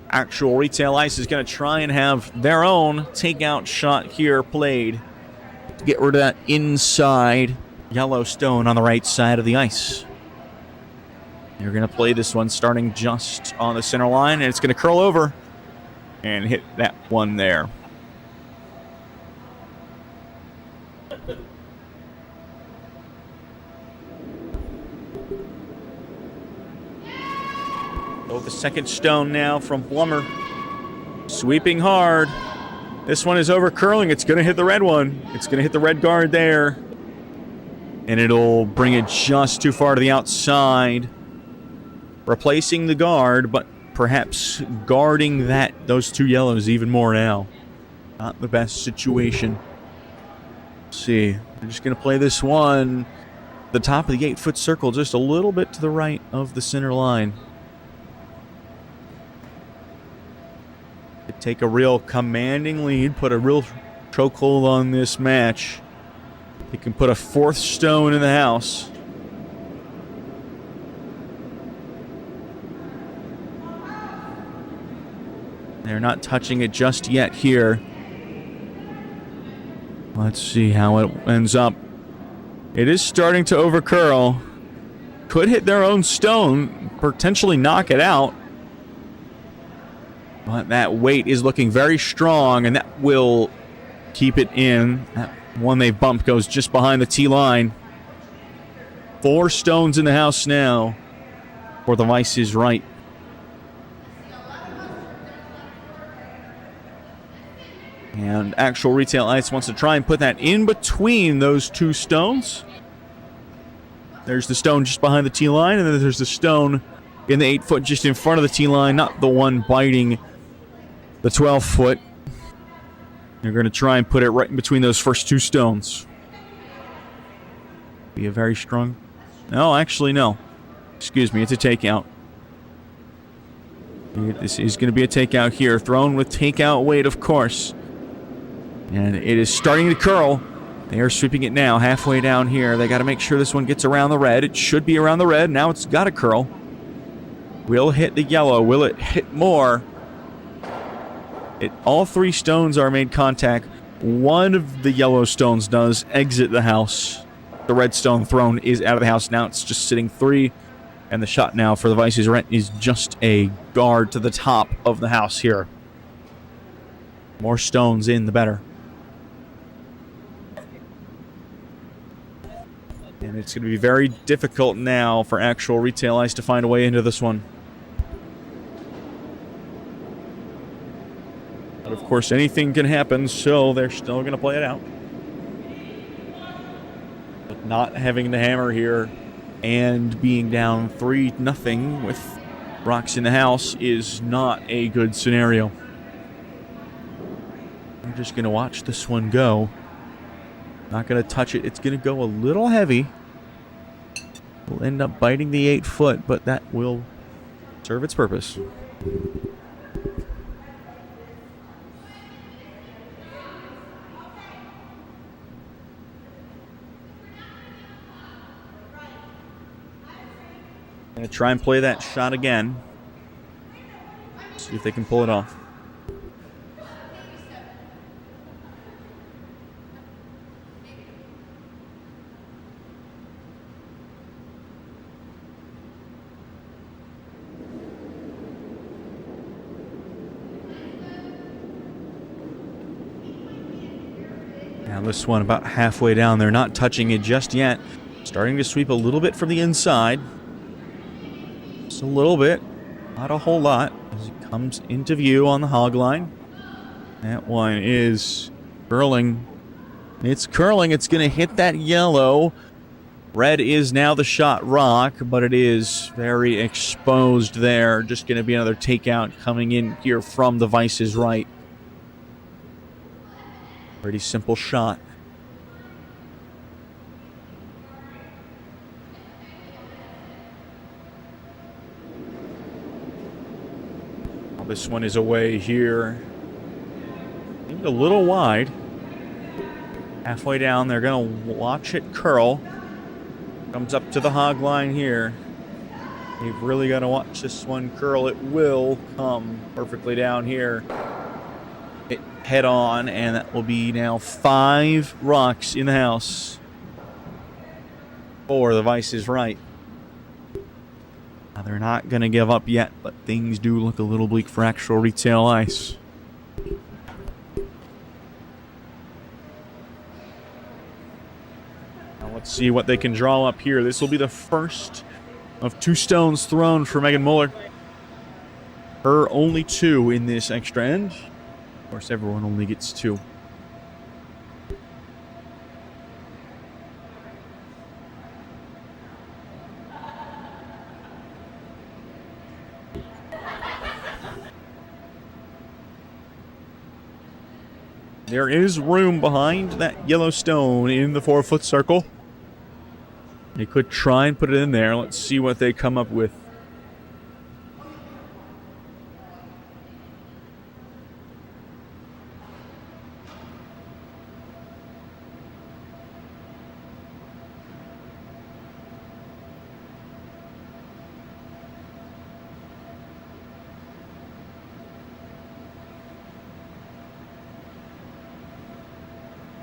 actual retail ice is going to try and have their own takeout shot here played to get rid of that inside yellow stone on the right side of the ice. They're going to play this one starting just on the center line, and it's going to curl over and hit that one there. Oh, the second stone now from Blummer. Sweeping hard. This one is over curling. It's going to hit the red one. It's going to hit the red guard there. And it'll bring it just too far to the outside. Replacing the guard, but perhaps guarding those 2 yellows even more now. Not the best situation. Let's see. They're just going to play this one. The top of the 8-foot circle, just a little bit to the right of the center line. Take a real commanding lead, put a real chokehold on this match. He can put a 4th stone in the house. They're not touching it just yet here. Let's see how it ends up. It is starting to overcurl. Could hit their own stone, potentially knock it out. But that weight is looking very strong, and that will keep it in. That one they bumped goes just behind the T-line. 4 stones in the house now for the Vice's right. And actual retail ice wants to try and put that in between those 2 stones. There's the stone just behind the T-line, and then there's the stone in the 8-foot just in front of the T-line, not the one biting the 12-foot. They're going to try and put it right in between those first 2 stones. Be a very strong... No, actually, no. Excuse me, it's a takeout. This is going to be a takeout here. Thrown with takeout weight, of course. And it is starting to curl. They are sweeping it now, halfway down here. They got to make sure this one gets around the red. It should be around the red. Now it's got to curl. Will hit the yellow. Will it hit more? All three stones are made contact. One of the yellow stones does exit the house. The red stone thrown is out of the house. Now it's just sitting 3. And the shot now for the Vice's Rent is just a guard to the top of the house here. More stones in, the better. And it's going to be very difficult now for actual retail ice to find a way into this one. But of course, anything can happen, so they're still going to play it out. But not having the hammer here and being down 3-0 with rocks in the house is not a good scenario. We're just going to watch this one go. Not going to touch it. It's going to go a little heavy. We'll end up biting the 8-foot, but that will serve its purpose. Going to try and play that shot again. See if they can pull it off. Now this one about halfway down. They're not touching it just yet. Starting to sweep a little bit from the inside. Just a little bit. Not a whole lot. As it comes into view on the hog line. That one is curling. It's curling. It's going to hit that yellow. Red is now the shot rock, but it is very exposed there. Just going to be another takeout coming in here from the Vice's right. Pretty simple shot. Well, this one is away here. Maybe a little wide. Halfway down, they're going to watch it curl. Comes up to the hog line here. They've really got to watch this one curl. It will come perfectly down here. It head on, and that will be now 5 rocks in the house. 4, the Vice is right. Now they're not going to give up yet, but things do look a little bleak for actual retail ice. Now let's see what they can draw up here. This will be the first of 2 stones thrown for Megan Muller. Her only 2 in this extra end. Of course, everyone only gets 2. There is room behind that yellow stone in the 4-foot circle. They could try and put it in there. Let's see what they come up with.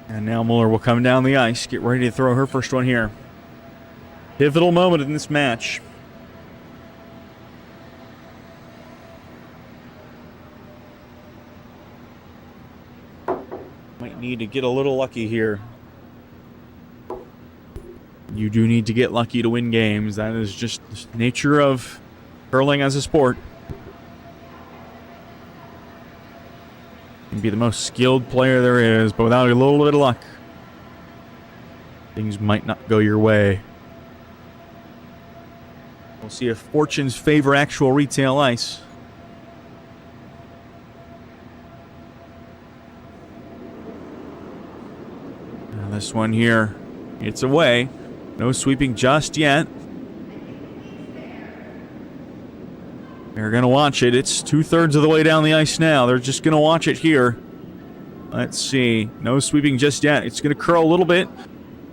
And now Muller will come down the ice, get ready to throw her first one here. Pivotal moment in this match. Might need to get a little lucky here. You do need to get lucky to win games. That is just the nature of curling as a sport. Be the most skilled player there is, but without a little bit of luck, things might not go your way. We'll see if fortunes favor actual retail ice. Now this one here, it's away. No sweeping just yet. They're going to watch it. It's 2/3 of the way down the ice now. They're just going to watch it here. Let's see. No sweeping just yet. It's going to curl a little bit.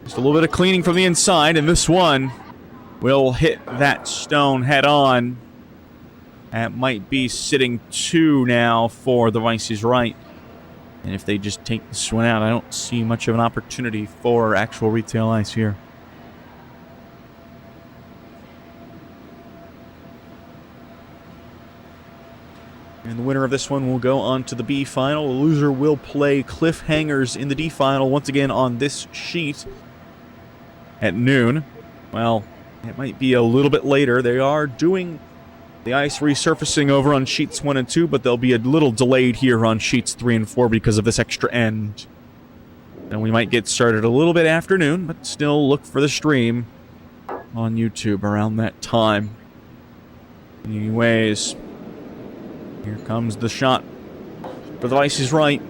Just a little bit of cleaning from the inside, and this one will hit that stone head on. That might be sitting 2 now for the Vice's right. And if they just take this one out, I don't see much of an opportunity for actual retail ice here. And the winner of this one will go on to the B final. The loser will play Cliffhangers in the D final once again on this sheet at noon. Well, it might be a little bit later. They are doing the ice resurfacing over on sheets 1 and 2, but they'll be a little delayed here on sheets 3 and 4 because of this extra end. And we might get started a little bit afternoon, but still look for the stream on YouTube around that time. Anyways, here comes the shot for the Vice's right.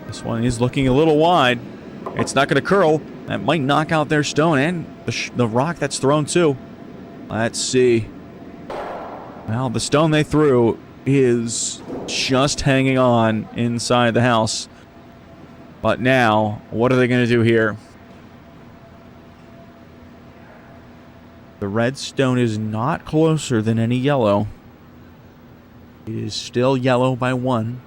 This one is looking a little wide. It's not going to curl. That might knock out their stone and the rock that's thrown too. Let's see. Well, the stone they threw is just hanging on inside the house. But now, what are they going to do here? The red stone is not closer than any yellow. It is still yellow by 1.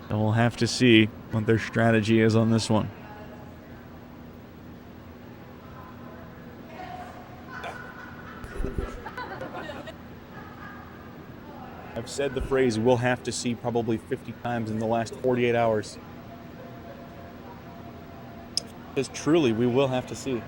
So we'll have to see what their strategy is on this one. I've said the phrase "we'll have to see" probably 50 times in the last 48 hours. Because truly, we will have to see.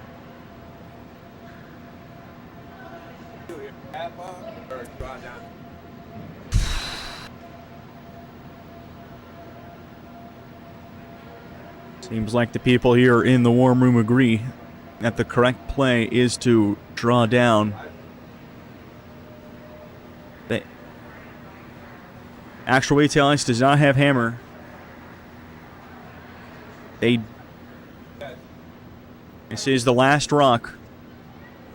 Seems like the people here in the warm room agree that the correct play is to draw down. Actual retail ice does not have hammer. This is the last rock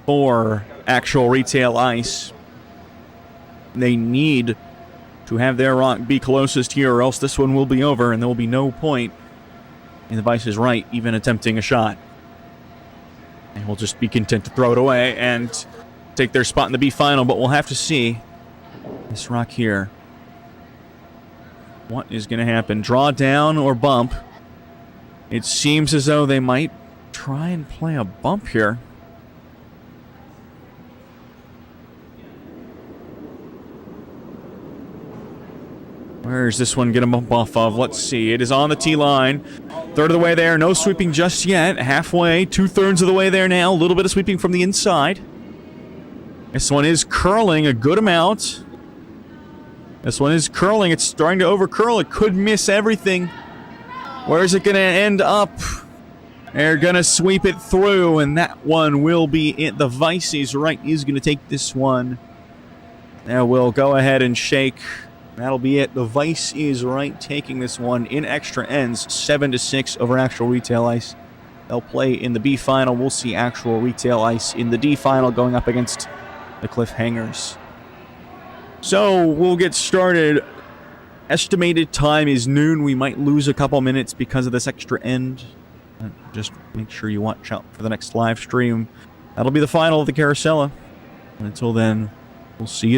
for actual retail ice. They need to have their rock be closest here, or else this one will be over, and there will be no point in the Vice's right even attempting a shot. And we'll just be content to throw it away and take their spot in the B final, but we'll have to see this rock here. What is going to happen? Draw down or bump? It seems as though they might try and play a bump here. Where is this one going to bump off of? Let's see. It is on the T line. Third of the way there. No sweeping just yet. Halfway. 2/3 of the way there now. A little bit of sweeping from the inside. This one is curling a good amount. This one is curling. It's starting to overcurl. It could miss everything. Where is it going to end up? They're going to sweep it through, and that one will be it. The Vice's right is going to take this one. Now we'll go ahead and shake. That'll be it. The Vice is right taking this one in extra ends, 7-6 over actual retail ice. They'll play in the B final. We'll see actual retail ice in the D final going up against the Cliffhangers. So we'll get started. Estimated time is noon. We might lose a couple minutes because of this extra end. Just make sure you watch out for the next live stream. That'll be the final of the Carosella. And until then, we'll see you